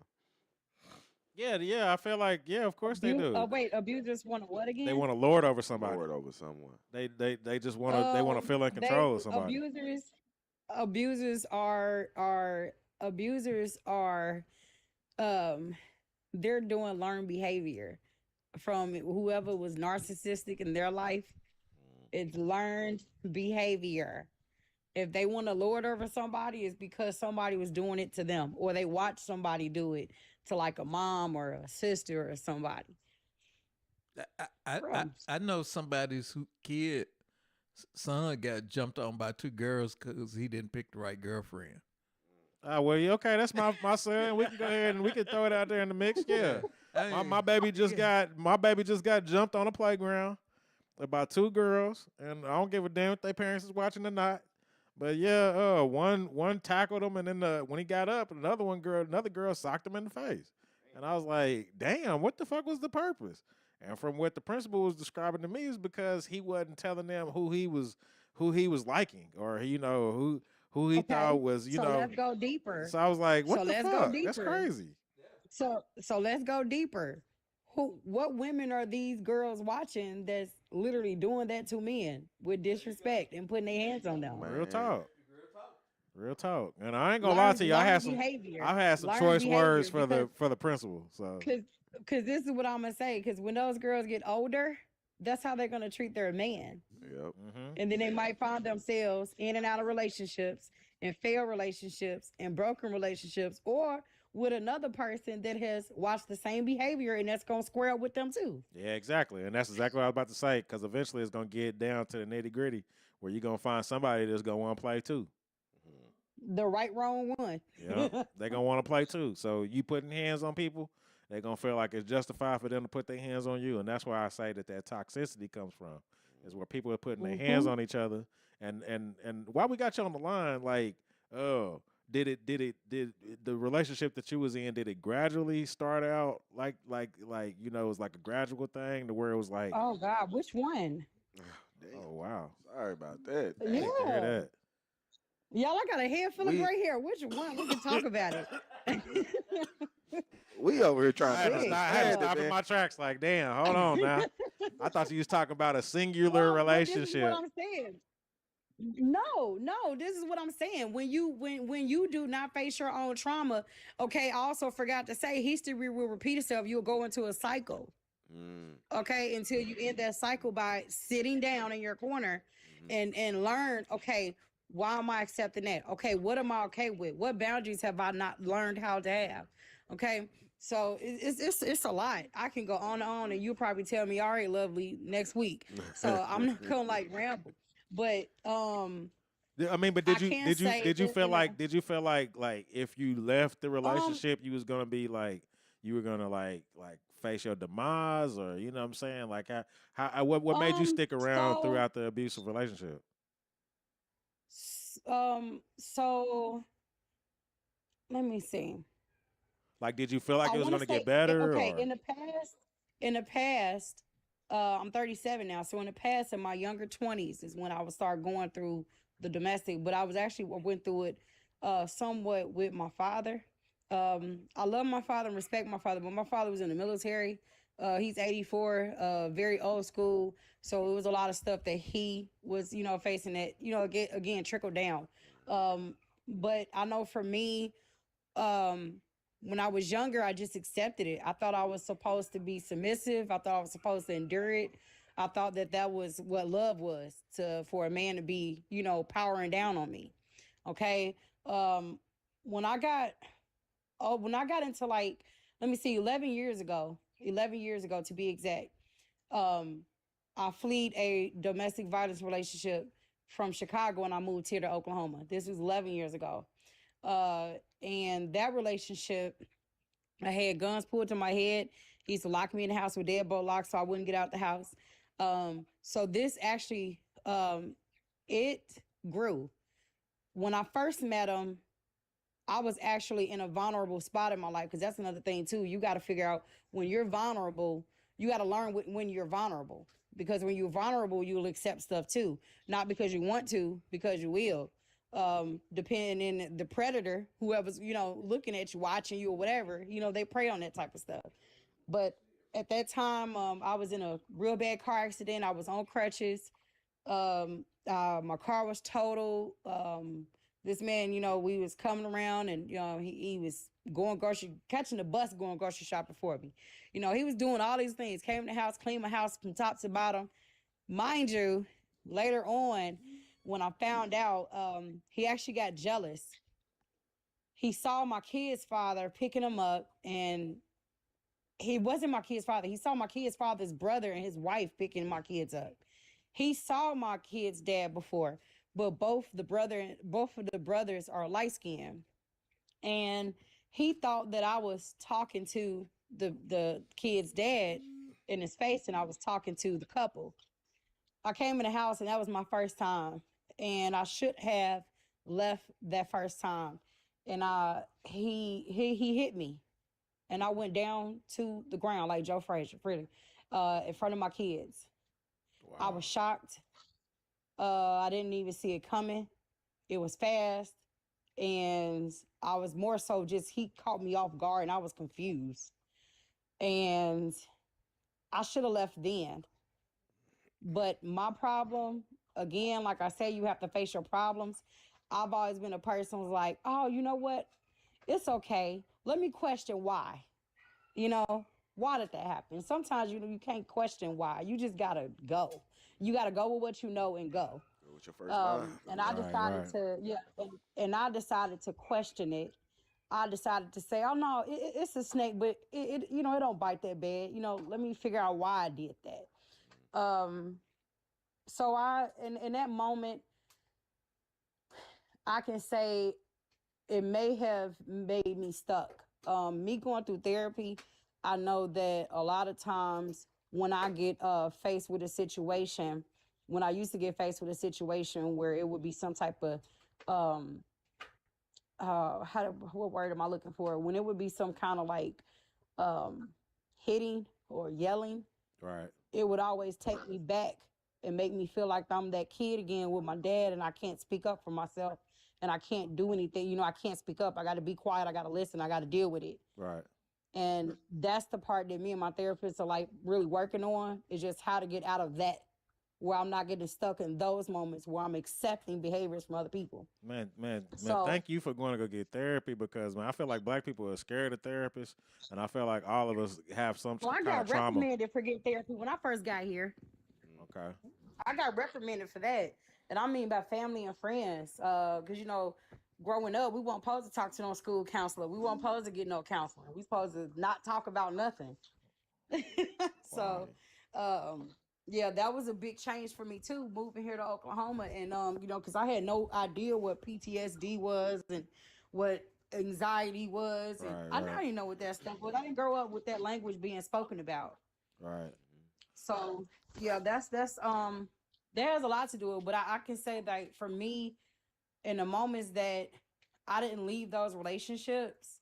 Yeah. I feel like of course they do. Wait, abusers want to what again? They want to lord over somebody. Lord over someone. They just want to. They want to feel in control of somebody. Abusers are. They're doing learned behavior from whoever was narcissistic in their life. It's learned behavior. If they want to lord over somebody, it's because somebody was doing it to them, or they watched somebody do it to like a mom or a sister or somebody. I know somebody's son got jumped on by two girls because he didn't pick the right girlfriend. Okay, that's my son. We can go ahead and we can throw it out there in the mix. Yeah, my baby just got jumped on a playground by two girls, and I don't give a damn if their parents is watching or not. But one tackled him, and then when he got up, another girl socked him in the face, and I was like, damn, what the fuck was the purpose? And from what the principal was describing to me is because he wasn't telling them who he was liking, or who he thought was, So let's go deeper. So I was like, what the fuck? That's crazy. So let's go deeper. What women are these girls watching that's literally doing that to men with disrespect and putting their hands on them? Real talk. And I ain't gonna lie to you, I had some choice words for the principal. So because this is what I'm gonna say. Because when those girls get older, that's how they're gonna treat their man. Yep. Mm-hmm. And then they might find themselves in and out of relationships and failed relationships and broken relationships, or with another person that has watched the same behavior and that's going to square up with them too. Yeah, exactly. And that's exactly what I was about to say, because eventually it's going to get down to the nitty gritty where you're going to find somebody that's going to want to play too. The right, wrong one. Yeah, they're going to want to play too. So you putting hands on people, they're going to feel like it's justified for them to put their hands on you. And that's why I say that toxicity comes from, is where people are putting their hands on each other. And while we got you on the line, like, did the relationship that you was in, did it gradually start out like it was like a gradual thing to where it was like, oh God, which one? Oh wow, sorry about that. Yeah. Hear that. Y'all, I got a head full of gray hair. Which one? We can talk about it. We over here trying to I had to stop in my tracks. Like, damn, hold on now. I thought you was talking about a singular relationship. This is what I'm saying. No, this is what I'm saying. When you do not face your own trauma, okay, I also forgot to say history will repeat itself. You'll go into a cycle. Okay, until you end that cycle by sitting down in your corner and learn, okay, why am I accepting that? Okay, what am I okay with? What boundaries have I not learned how to have? Okay, so it's a lot. I can go on and on, and you'll probably tell me, all right, lovely, next week. So I'm not gonna like ramble. But I mean, but did you feel like if you left the relationship, you was gonna be like, you were gonna like face your demise, or you know what I'm saying? Like what made you stick around throughout the abusive relationship? So let me see. Like, did you feel like I it was want going to to say, get better? okay, Or? in the past, I'm 37 now. So in the past, in my younger 20s is when I would start going through the domestic, but I went through it somewhat with my father. I love my father and respect my father, but my father was in the military. He's 84, very old school. So it was a lot of stuff that he was, facing that, again, trickle down. But I know for me, when I was younger, I just accepted it. I thought I was supposed to be submissive. I thought I was supposed to endure it. I thought that was what love was, for a man to be, powering down on me. Okay. When I got into, like, let me see, 11 years ago to be exact, I fled a domestic violence relationship from Chicago and I moved here to Oklahoma. This was 11 years ago. And that relationship, I had guns pulled to my head. He used to lock me in the house with deadbolt locks so I wouldn't get out the house. So this actually, it grew. When I first met him, I was actually in a vulnerable spot in my life, because that's another thing too. You got to figure out when you're vulnerable, you got to learn when you're vulnerable, because when you're vulnerable, you'll accept stuff too. Not because you want to, because you will. Depending on the predator, whoever's, looking at you, watching you or whatever, they prey on that type of stuff. But at that time, I was in a real bad car accident. I was on crutches. My car was totaled. This man, we was coming around and, he was catching the bus, going grocery shopping for me. He was doing all these things, came to the house, cleaned my house from top to bottom. Mind you, later on, when I found out, he actually got jealous. He saw my kid's father picking him up, and he wasn't my kid's father. He saw my kid's father's brother and his wife picking my kids up. He saw my kid's dad before, but both of the brothers are light skinned. And he thought that I was talking to the kid's dad in his face, and I was talking to the couple. I came in the house, and that was my first time. And I should have left that first time. And he hit me. And I went down to the ground like Joe Frazier, really, in front of my kids. Wow. I was shocked. I didn't even see it coming. It was fast. And I was more so just, he caught me off guard and I was confused. And I should have left then. But my problem, again, like I said, you have to face your problems. I've always been a person who's like, oh, you know what? It's okay. Let me question why. Why did that happen? Sometimes you can't question why. You just gotta go. You gotta go with what you know and go. What's your first time? And I decided and I decided to question it. I decided to say, oh no, it's a snake, but it don't bite that bad. Let me figure out why I did that. So in that moment, I can say it may have made me stuck. Me going through therapy, I know that a lot of times when I get faced with a situation, when I used to get faced with a situation where it would be some type of what word am I looking for? When it would be some kind of like hitting or yelling, right? It would always take me back and make me feel like I'm that kid again with my dad, and I can't speak up for myself, and I can't do anything. I can't speak up. I got to be quiet. I got to listen. I got to deal with it. Right. And that's the part that me and my therapist are like really working on, is just how to get out of that, where I'm not getting stuck in those moments where I'm accepting behaviors from other people. Man, thank you for going to go get therapy, because, man, I feel like Black people are scared of therapists, and I feel like all of us have some kind of trauma. I got reprimanded for getting therapy when I first got here. Okay. I got reprimanded for that. And I mean by family and friends, because, growing up, we weren't supposed to talk to no school counselor. We weren't supposed to get no counseling. We supposed to not talk about nothing. So, yeah, that was a big change for me too, moving here to Oklahoma. And, because I had no idea what PTSD was and what anxiety was. And I didn't know what that stuff was. I didn't grow up with that language being spoken about. Right. So, yeah, that's there's a lot to do it. But I can say that for me, in the moments that I didn't leave those relationships,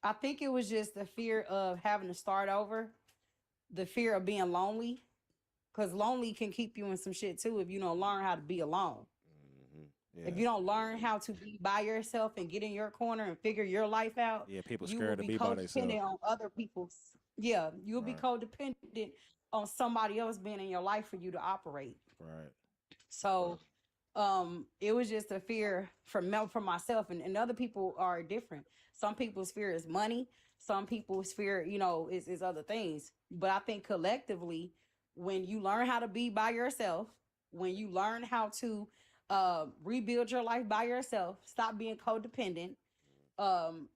I think it was just the fear of having to start over, the fear of being lonely, because lonely can keep you in some shit too if you don't learn how to be alone. Yeah. If you don't learn how to be by yourself and get in your corner and figure your life out, Yeah, people you will scared to be be by themselves. codependent on other people's. Yeah, you'll be Right. codependent on somebody else being in your life for you to operate. Right. So, it was just a fear for myself, and other people are different. Some people's fear is money. Some people's fear, is other things. But I think collectively, when you learn how to be by yourself, when you learn how to rebuild your life by yourself, stop being codependent, um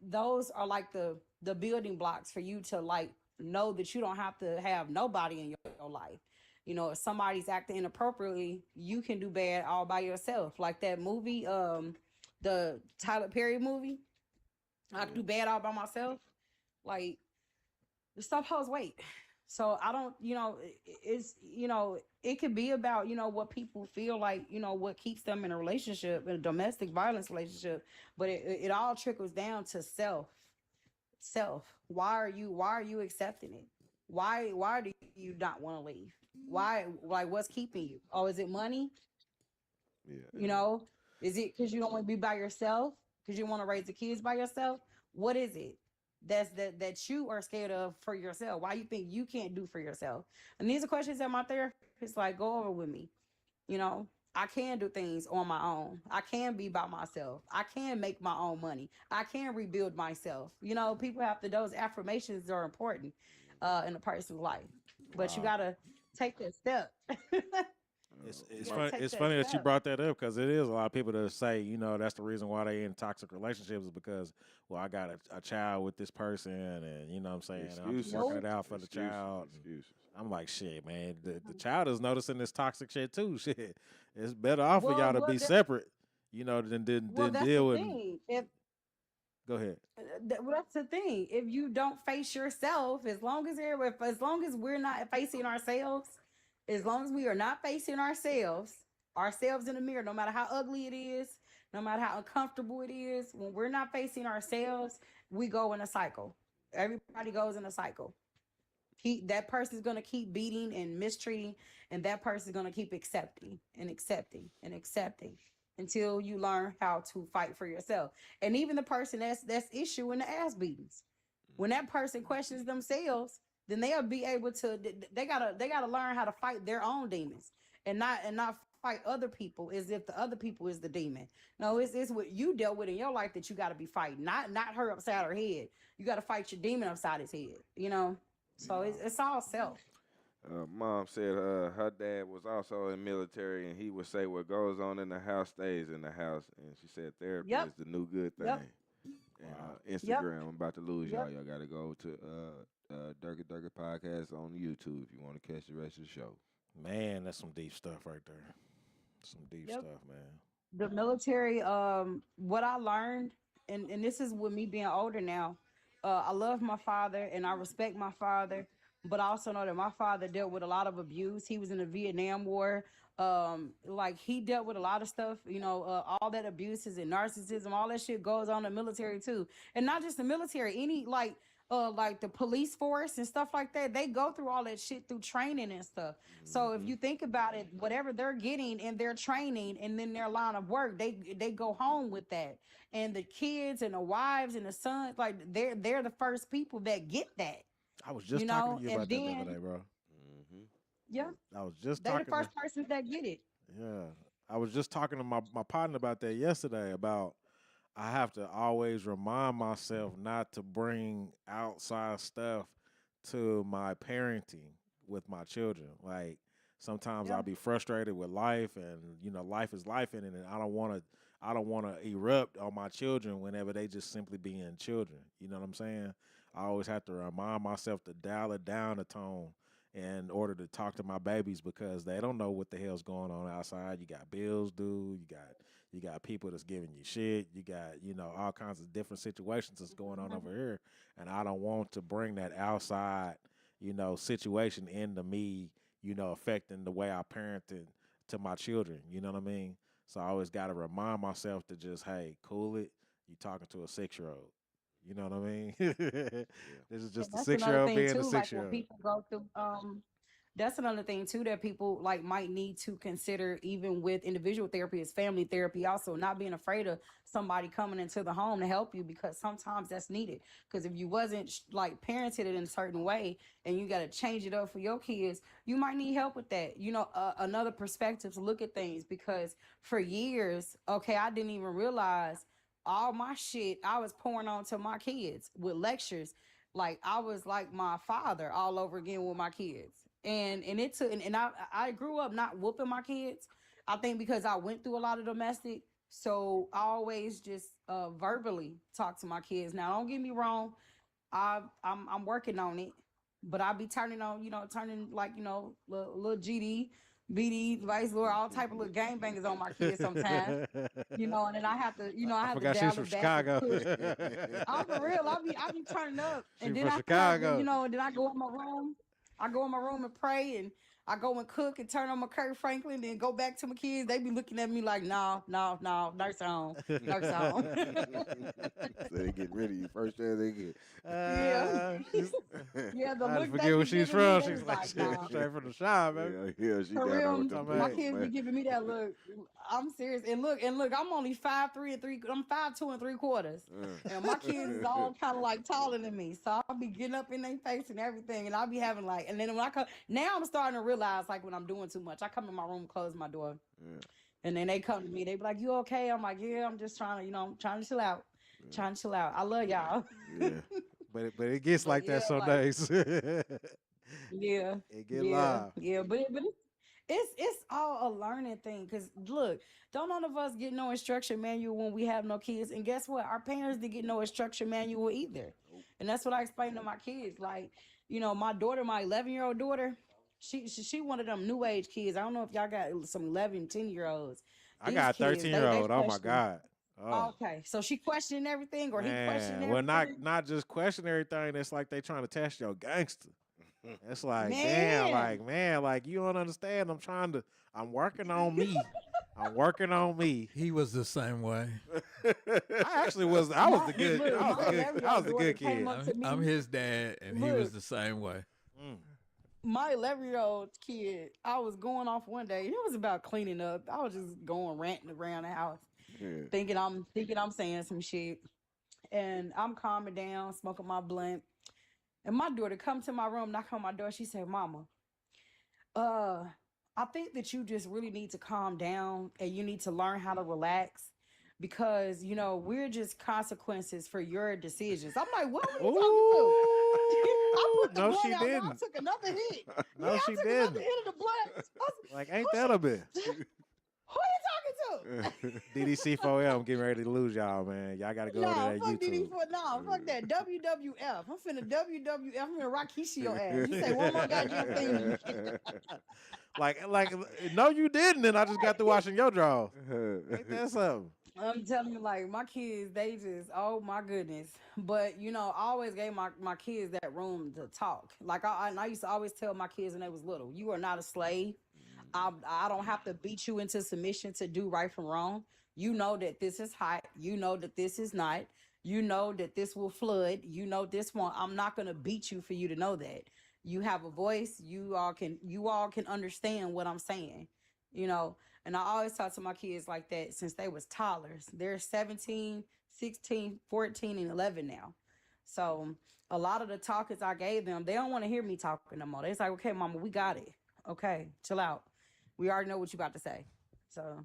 those are like the building blocks for you to like know that you don't have to have nobody in your life. If somebody's acting inappropriately, you can do bad all by yourself, like that movie, the Tyler Perry movie, I can do bad all by myself. Like, the stuff holds weight. So I don't, it's, it could be about, what people feel like, what keeps them in a relationship, in a domestic violence relationship. But it all trickles down to self. Why are you accepting it? Why do you not want to leave? Why, like, what's keeping you? Oh, is it money? Yeah. Is it because you don't want to be by yourself? Because you want to raise the kids by yourself? What is it that you are scared of for yourself? Why you think you can't do for yourself? And these are questions that my therapist like go over with me. I can do things on my own. I can be by myself. I can make my own money. I can rebuild myself. People have to, those affirmations are important in a person's life. But you gotta take that step. It's gotta funny. take It's that funny that you step. brought that up because it is a lot of people that say, that's the reason why they in toxic relationships is because, well, I got a child with this person, and you know what I'm saying, and I'm just Excuses. working it out for the Excuses. child. Excuses. I'm like, shit, man. The child is noticing this toxic shit too. Shit, it's better off for y'all to be separate, than That's deal the with. thing. If Go ahead. Well, that's the thing. If you don't face yourself, as long as we're not facing ourselves, as long as we are not facing ourselves in the mirror, no matter how ugly it is, no matter how uncomfortable it is, when we're not facing ourselves, we go in a cycle. Everybody goes in a cycle. That person's gonna keep beating and mistreating, and that person's gonna keep accepting and accepting and accepting until you learn how to fight for yourself. And even the person that's issuing the ass beatings, when that person questions themselves, then they'll be able to. They gotta learn how to fight their own demons, and not fight other people as if the other people is the demon. No, it's what you dealt with in your life that you got to be fighting, not her upside her head. You got to fight your demon upside his head. So it's all self. Mom said her dad was also in military, and he would say, "What goes on in the house stays in the house." And she said, "Therapy Yep. is the new good thing." Yep. And Instagram, I'm about to lose y'all. Y'all got to go to Durka Durka Podcast on YouTube if you want to catch the rest of the show. Man, that's some deep stuff right there. Some deep Yep. stuff, man. The military, what I learned, and this is with me being older now, I love my father and I respect my father, but I also know that my father dealt with a lot of abuse. He was in the Vietnam War. Like, he dealt with a lot of stuff, all that abuses and narcissism, all that shit goes on in the military too. And not just the military, any like the police force and stuff like that, they go through all that shit through training and stuff. So if you think about it, whatever they're getting in their training and then their line of work, they go home with that. And the kids and the wives and the sons, like, they're the first people that get that. I was just You talking know, to you and about that the then- other day, bro. Yeah, I was just they're the talking. first persons that get it. Yeah, I was just talking to my partner about that yesterday. About I have to always remind myself not to bring outside stuff to my parenting with my children. Like, sometimes Yeah. I'll be frustrated with life, and life is life in it, and I don't want to erupt on my children whenever they just simply being children. You know what I'm saying? I always have to remind myself to dial it down a tone in order to talk to my babies because they don't know what the hell's going on outside. You got bills due, you got people that's giving you shit, you got, all kinds of different situations that's going on over here. And I don't want to bring that outside, situation into me, affecting the way I parented to my children. You know what I mean? So I always got to remind myself to just, hey, cool it. You talking to a 6-year-old. You know what I mean? This is just And a that's another 6-year-old thing being a too. Like when 6-year-old. people go through, that's another thing too that people like might need to consider, even with individual therapy, is family therapy. Also, not being afraid of somebody coming into the home to help you, because sometimes that's needed. Because if you wasn't like parented in a certain way and you got to change it up for your kids, you might need help with that. Another perspective to look at things, because for years, okay, I didn't even realize all my shit I was pouring on to my kids with lectures. Like I was like my father all over again with my kids. And it took, and I grew up not whooping my kids. I think because I went through a lot of domestic, so I always just verbally talk to my kids. Now, don't get me wrong, I'm working on it, but I be turning on, turning like little GD, BD, Vice Lord, all type of little gangbangers on my kids sometimes. And then I have to, I have to forgot she's dial from it back. Chicago. I'm for real. I be turning up, She and from then I Chicago. have to, then I go in my room. I go in my room and pray, and I go and cook and turn on my Kurt Franklin, then go back to my kids. They be looking at me like, no, nurse home, nurse home. So they get rid of you first chance they get. Yeah. Yeah, the I look forget they where be she's giving me, from. they She's was like, nah. straight from the shop, baby. Yeah, she For got real, on with my them kids be man. giving me that look. I'm serious. And look, I'm only 5'3" and 3. I'm 5'2" and 3/4. And my kids is all kind of like taller than me. So I'll be getting up in their face and everything. And I'll be having like, and then when I come, now I'm starting to realize like when I'm doing too much, I come in my room, close my door. Yeah. And then they come to me. They be like, "You okay?" I'm like, "Yeah, I'm just trying to, I'm trying to chill out. Yeah. Trying to chill out. I love y'all." Yeah. But it gets But like that yeah, some like- days. Yeah. It get Yeah. live. Yeah. But it's all a learning thing. Cause look, don't none of us get no instruction manual when we have no kids. And guess what? Our parents didn't get no instruction manual either. And that's what I explain to my kids. Like, my daughter, my 11-year-old daughter, she one of them new age kids. I don't know if y'all got some 11, 10-year-olds. I got a 13-year-old. Oh my question. God. Oh. Okay. So she questioning everything, or he questioning Man, well, everything. not just question everything. It's like they trying to test your gangster. It's like, Man. damn, like you don't understand. I'm working on me. I'm working on me. He was the same way. I actually was. I was the good. Look, I was my the good. I 11-year-old was the good daughter came kid. up to me. I'm his dad, and he was the same way. My 11-year-old kid, I was going off one day. It was about cleaning up. I was just going ranting around the house, thinking I'm saying some shit, and I'm calming down, smoking my blunt. And my daughter come to my room, knock on my door. She said, "Mama, I think that you just really need to calm down, and you need to learn how to relax, because we're just consequences for your decisions." I'm like, "What are you talking to?" I put the No, blunt she out there. didn't. I took another hit. No, I she took didn't. another hit of the blunt. I was- Like, ain't that a bit? Who you talking to? DDC4M getting ready to lose y'all, man. Y'all got to go No, to that fuck YouTube. fuck that. WWF. I'm finna WWF. I'm finna rock your ass. You say one more goddamn thing. like, no, you didn't. And I just got to watching your draw. Ain't that something? I'm telling you, like, my kids, they just, oh my goodness. But, I always gave my kids that room to talk. Like, I used to always tell my kids when they was little, you are not a slave. I don't have to beat you into submission to do right from wrong. You know that this is hot. You know that this is not. You know that this will flood. You know this one. I'm not going to beat you for you to know that. You have a voice. You all can understand what I'm saying, And I always talk to my kids like that since they was toddlers. They're 17, 16, 14, and 11 now. So a lot of the talkers I gave them, they don't want to hear me talking no more. They're like, "Okay, Mama, we got it. Okay, chill out. We already know what you about to say." So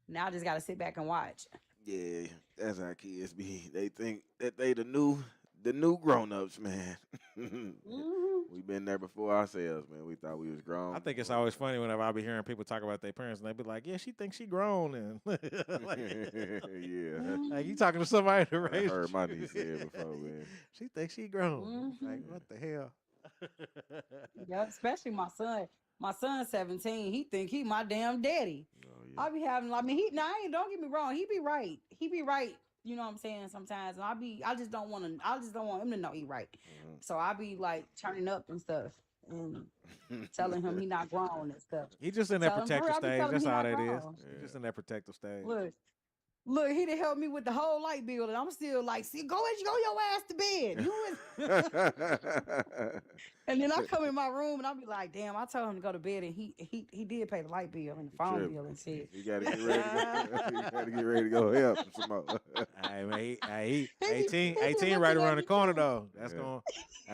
now I just got to sit back and watch. Yeah, that's how kids be. They think that they the new grown-ups, man. We've been there before ourselves, man. We thought we was grown. I think it's always funny whenever I be hearing people talk about their parents and they be like, "Yeah, she thinks she grown," and like, yeah. like you talking to somebody to I raise. heard my niece say it before, man. She thinks she grown. Like, what the hell? Yeah, especially my son. My son's 17. He think he my damn daddy. Oh, yeah. I be having, don't get me wrong. He be right. You know what I'm saying? Sometimes, and I just don't want him to know he right. So I be like turning up and stuff and telling him he not grown and stuff. He just in that Tell him, protective hurry up and stage. tell him That's he all not that is. grown. He just in that protective stage. Look, Look, he done helped me with the whole light bill, and I'm still like, see, go your ass to bed. And then I come in my room and I be like, damn, I told him to go to bed, and he did pay the light bill and the phone bill and shit. You gotta get ready. You gotta get ready to go help him some more. Hey man, he 18 right around the corner though. That's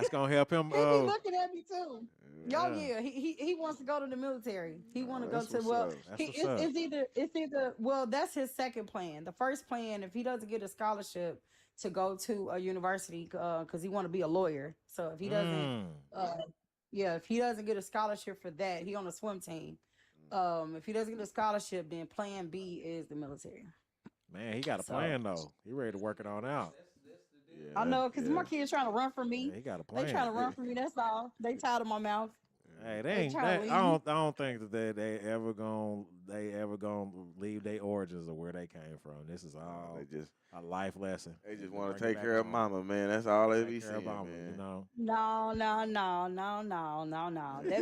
gonna help him. He be looking at me too. Yo, yeah, he wants to go to the military. He want to go to it's either that's his second plan. The first plan, if he doesn't get a scholarship to go to a university, because he want to be a lawyer. So if he doesn't, if he doesn't get a scholarship for that, he on a swim team. If he doesn't get a scholarship, then plan B is the military. Man, he got a plan though. He ready to work it on out. Yeah, I know, because my kids trying to run from me. Yeah, he got a plan. They trying to run from me. That's all. They tired of my mouth. Hey, I don't think that they ever gonna leave their origins of where they came from. This is all a life lesson. They just want to take care of mama, man. That's all they be saying, man. You know? No. That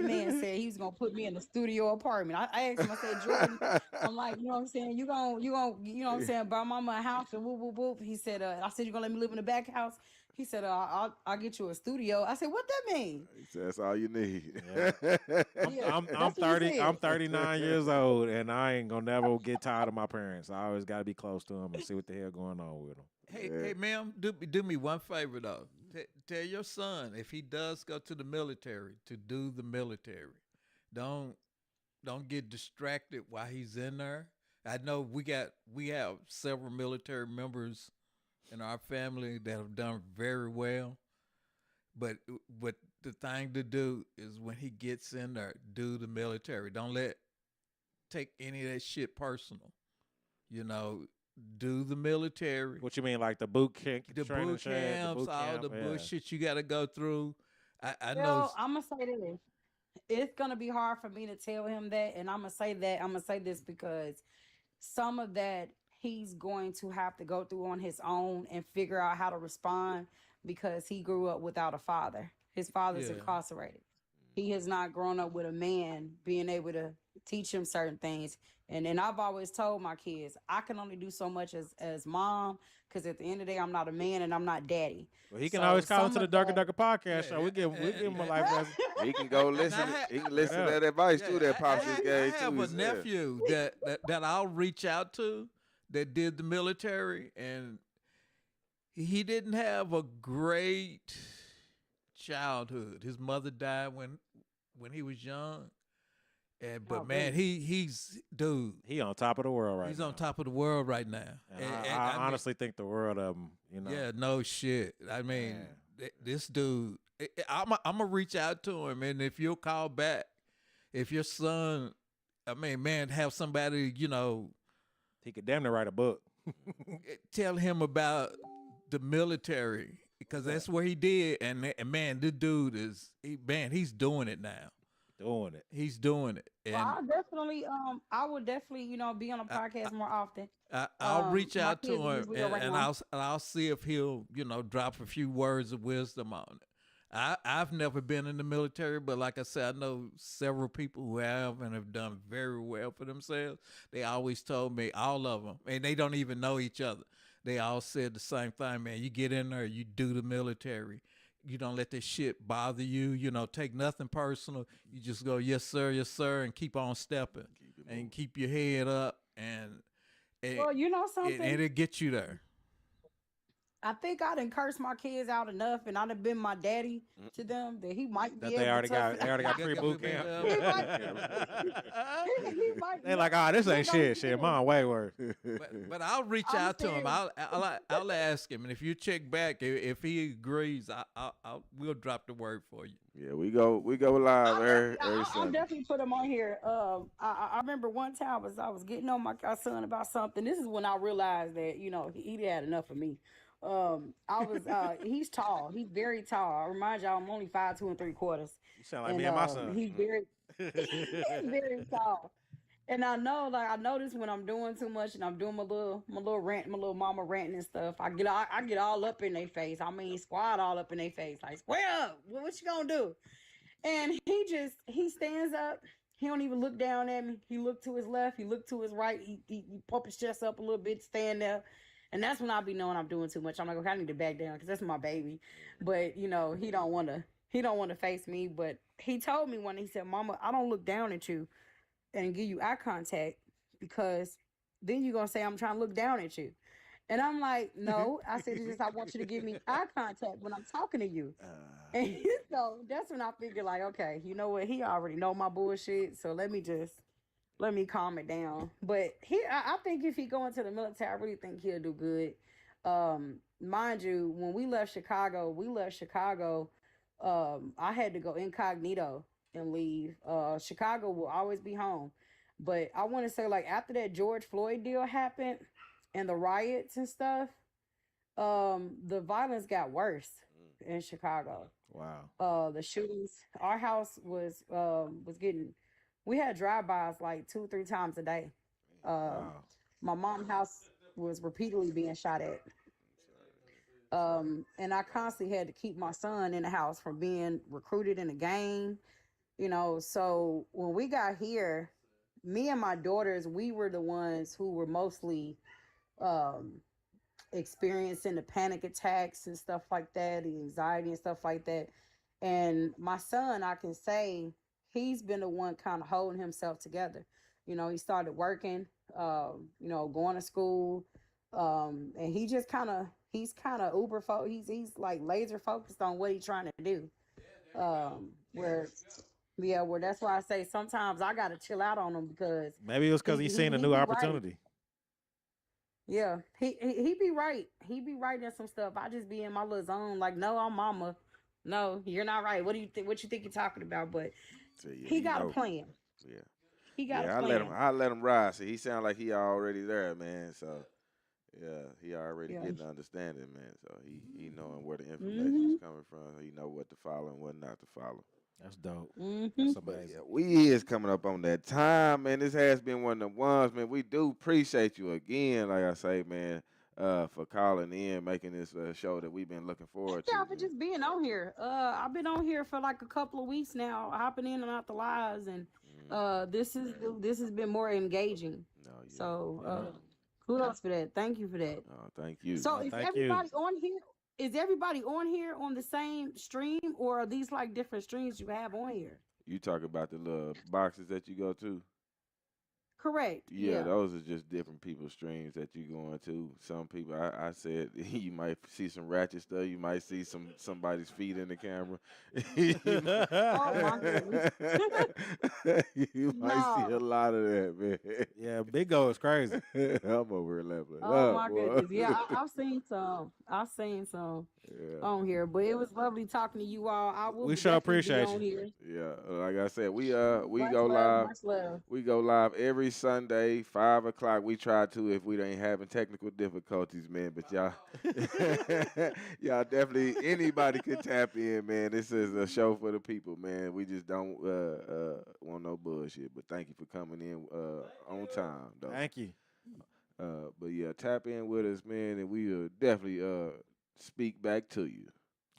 man said he was gonna put me in the studio apartment. I asked him. I said, Jordan, I'm like, you know what I'm saying? You gonna, you know what I'm saying? Buy mama a house and whoop whoop whoop. He said, I said, you gonna let me live in the back house? He said, I'll get you a studio. I said, what that mean? He said, that's all you need. Yeah. I'm 30. I'm 39 years old, and I ain't gonna never get tired of my parents. I always gotta be close to them and see what the hell going on with them. Hey, ma'am, do me one favor though. Tell your son if he does go to the military to do the military. Don't get distracted while he's in there. I know we have several military members in our family that have done very well, but the thing to do is when he gets in there, do the military. Don't take any of that shit personal. You know, do the military. What you mean, like the boot camp, the boot camps, all the bullshit you got to go through. I know. I'm gonna say this. It's gonna be hard for me to tell him that, and I'm gonna say this because some of that he's going to have to go through on his own and figure out how to respond because he grew up without a father. His father's incarcerated. He has not grown up with a man being able to teach him certain things. And I've always told my kids, I can only do so much as mom, because at the end of the day, I'm not a man and I'm not daddy. Well, he can always call into the Durka Durka Podcast show. We give him a life lesson. He can go listen. He can listen to that advice too. That Pops just gave too. I have a nephew that I'll reach out to that did the military, and he didn't have a great childhood. His mother died when he was young. But man, he's dude. He on top of the world right now. He's on top of the world right now. And I honestly think the world of him, you know. Yeah, no shit. I mean, this dude, I'm gonna reach out to him, and if you'll call back, if your son, I mean, man, have somebody, you know, he could damn near write a book. Tell him about the military, because that's where he did, and man, this dude he's doing it now. He's doing it. And I would definitely, you know, be on a podcast more often. I'll reach out to him, and I'll see if he'll, you know, drop a few words of wisdom on it. I've never been in the military, but like I said, I know several people who have and have done very well for themselves. They always told me, all of them, and they don't even know each other. They all said the same thing, man. You get in there, you do the military. You don't let this shit bother you. You know, take nothing personal. You just go, yes, sir, and keep on stepping. And keep your head up. And well, you know something? And it'll get you there. I think I done cursed my kids out enough, and I'd have been my daddy to them that he might be. That they already got free boot camp. They're like, this ain't shit. Shit, mine way worse. But I'll reach out to him. I'll ask him, and if you check back, if he agrees, we'll drop the word for you. Yeah, we go live every I'll definitely put him on here. I remember one time I was getting on my son about something. This is when I realized that, you know, he had enough of me. He's tall. He's very tall. I remind y'all, I'm only 5'2" 3/4. You sound like me and my son. He's very tall. And I notice when I'm doing too much and I'm doing my little rant, my little mama ranting and stuff, I get all up in their face. I mean, squat all up in their face. Like, square up. What you gonna do? And he stands up. He don't even look down at me. He looked to his left. He looked to his right. He pump his chest up a little bit, stand there. And that's when I be knowing I'm doing too much. I'm like, okay, I need to back down because that's my baby. But he don't want to face me. But he told me when he said, Mama, I don't look down at you and give you eye contact because then you're gonna say I'm trying to look down at you. And I'm like, no. I said, it's just I want you to give me eye contact when I'm talking to you. And so that's when I figured, like, okay, you know what? He already know my bullshit. So let me calm it down. But I think if he go into the military, I really think he'll do good. Mind you, when we left Chicago, I had to go incognito and leave. Chicago will always be home. But I want to say, like, after that George Floyd deal happened and the riots and stuff, the violence got worse in Chicago. Wow. The shootings. Our house was getting. We had drive-bys like 2-3 times a day. Wow. My mom's house was repeatedly being shot at. And I constantly had to keep my son in the house from being recruited in a gang. So when we got here, me and my daughters, we were the ones who were mostly experiencing the panic attacks and stuff like that, the anxiety and stuff like that. And my son, I can say, he's been the one kind of holding himself together. He started working, going to school, and he's kind of uber focused. He's like laser focused on what he's trying to do. Where that's why I say sometimes I gotta chill out on him because maybe it was because he's seen a new opportunity. Right. Yeah, he be right. He be right in some stuff. I just be in my little zone, like, no, I'm mama. No, you're not right. What do you think? What you think you're talking about? But So, yeah, he got a plan. Yeah, he got a I plan. I let him ride. So he sound like he already there, man. So yeah, he already getting the understanding, man. So he knowing where the information is coming from. He know what to follow and what not to follow. That's dope. That's amazing. Yeah, we is coming up on that time, man. This has been one of the ones, man. We do appreciate you again, like I say, man, for calling in, making this show that we've been looking forward to. Yeah, for just being on here. I've been on here for like a couple of weeks now, hopping in and out the lives, and this has been more engaging. So kudos for that. Thank you for that. Thank you. So is everybody on here? Is everybody on here on the same stream, or are these like different streams you have on here? You talk about the little boxes that you go to? Correct. Yeah, those are just different people's streams that you going to. Some people, I said, you might see some ratchet stuff. You might see somebody's feet in the camera. Oh my goodness. You might see a lot of that, man. Yeah, Big O is crazy. I'm over here laughing. Oh my goodness. Yeah, I've seen some. On here, but it was lovely talking to you all. We sure appreciate you. Here. Yeah, like I said, we go live. We go live every Sunday, 5 o'clock. We try to if we ain't having technical difficulties, man. But y'all, y'all definitely anybody can tap in, man. This is a show for the people, man. We just don't want no bullshit. But thank you for coming in on time, though. Thank you. But yeah, tap in with us, man, and we will definitely speak back to you.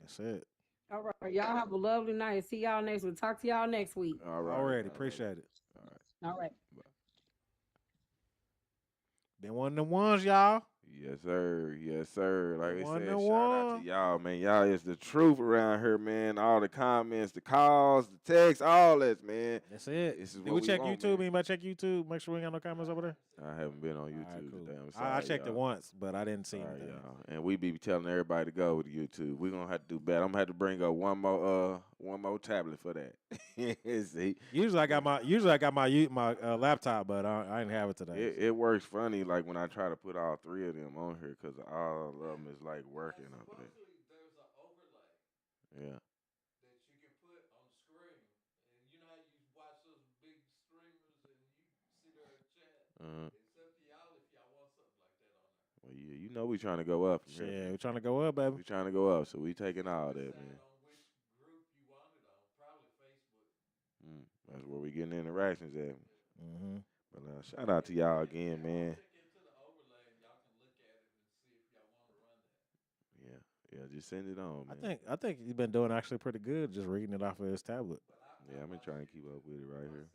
That's it. All right. Y'all have a lovely night. See y'all next week. Talk to y'all next week. All right. Already. Appreciate it. All right. Been one of them ones, y'all. Yes, sir. Yes, sir. Like I said, shout one. out to y'all, man. Y'all is the truth around here, man. All the comments, the calls, the texts, all that, man. That's it. This is Did what we check want, YouTube? man. Anybody check YouTube? Make sure we ain't got no comments over there. I haven't been on YouTube cool. today. I'm sorry, I checked y'all. it once, but I didn't see All right, anything. y'all. And we be telling everybody to go to YouTube. We're gonna have to do better. I'm gonna have to bring up one more tablet for that. See? Usually I got my laptop, but I didn't have it today. It works funny, like when I try to put all three of them on here, because all of them is like working up there. There's an overlay. Yeah. That you can put on the screen. And you know how you watch those big streamers and you see their chat? It's up to y'all if y'all want something like that on there. Well, yeah, you know we trying to go up. Yeah, we're trying to go up, baby. We trying to go up, so we taking all that, man. On which group you want it on. Probably Facebook. That's where we getting interactions at. Mm-hmm. But shout out to y'all again, man. Check into the overlay and y'all can look at it and see if y'all want to run that. Yeah, just send it on, man. I think he's been doing actually pretty good, just reading it off of his tablet. Yeah, I've been trying to keep up with it right here.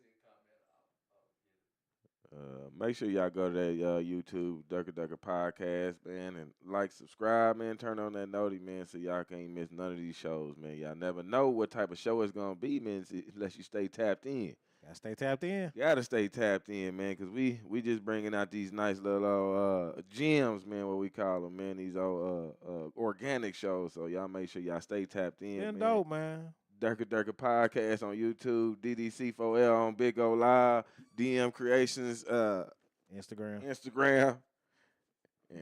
Make sure y'all go to that YouTube Durka Durka Podcast, man, and like, subscribe, man. Turn on that noti, man, so y'all can't miss none of these shows, man. Y'all never know what type of show it's gonna be, man, unless you stay tapped in. Gotta stay tapped in. Gotta stay tapped in, man, because we just bringing out these nice little gems, man, what we call them, man, these old organic shows. So y'all make sure y'all stay tapped in, man. Dope, man. Durka Durka Podcast on YouTube, DDC4L on Big O Live, DM Creations, Instagram.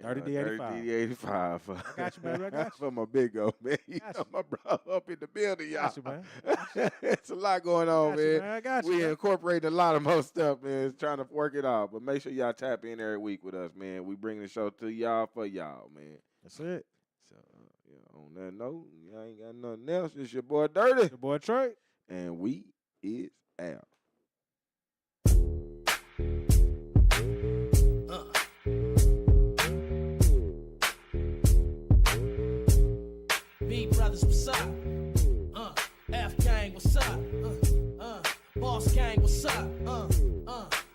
Dirty D85. Dirty D85. I got you, baby. I got you. For my big O, man. You know my bro up in the building, y'all. Got you, man. It's a lot going on, man. I got you. We incorporate a lot of more stuff, man. It's trying to work it out. But make sure y'all tap in every week with us, man. We bring the show to y'all for y'all, man. That's it. So, on that note, y'all ain't got nothing else. It's your boy Dirty. Your boy Trey. And we is out. B brothers, what's up? F gang, what's up? Boss gang, what's up?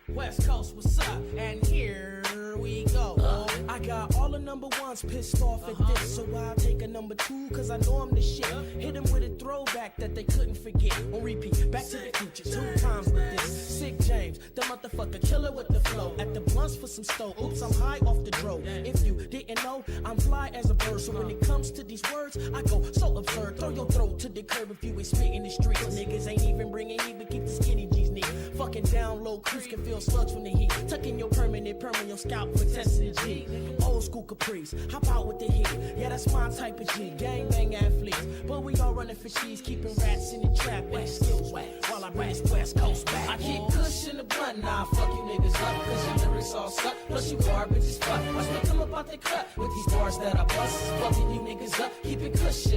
West Coast, what's up? And here we go. I got all the number ones pissed off at this, so I'll take a number 2, cause I know I'm the shit. Hit them with a throwback that they couldn't forget. On repeat, Back to the Future, 2 times with this. Sick James, the motherfucker killer with the flow. At the blunts for some stove. Oops, I'm high off the dro. If you didn't know, I'm fly as a bird. So when it comes to these words, I go so absurd. Throw your throat to the curb if you ain't spitting the streets. Niggas ain't even bringing heat, but keep the skinny G's neat. Fucking down low, crews can feel slugs from the heat. Tucking your permanent your scalp for testing the G. Old school caprice, hop out with the heat. Yeah, that's my type of G. Gang bang athletes, but we all running for cheese, keeping rats in the trap. Excuse me, while I bring this West Coast back. I kick Kush in the blunt, nah, fuck you niggas up, cause your lyrics all suck. Plus you garbage as fuck. Watch me come up out the cut with these bars that I bust. Fucking you niggas up, keep it cushion.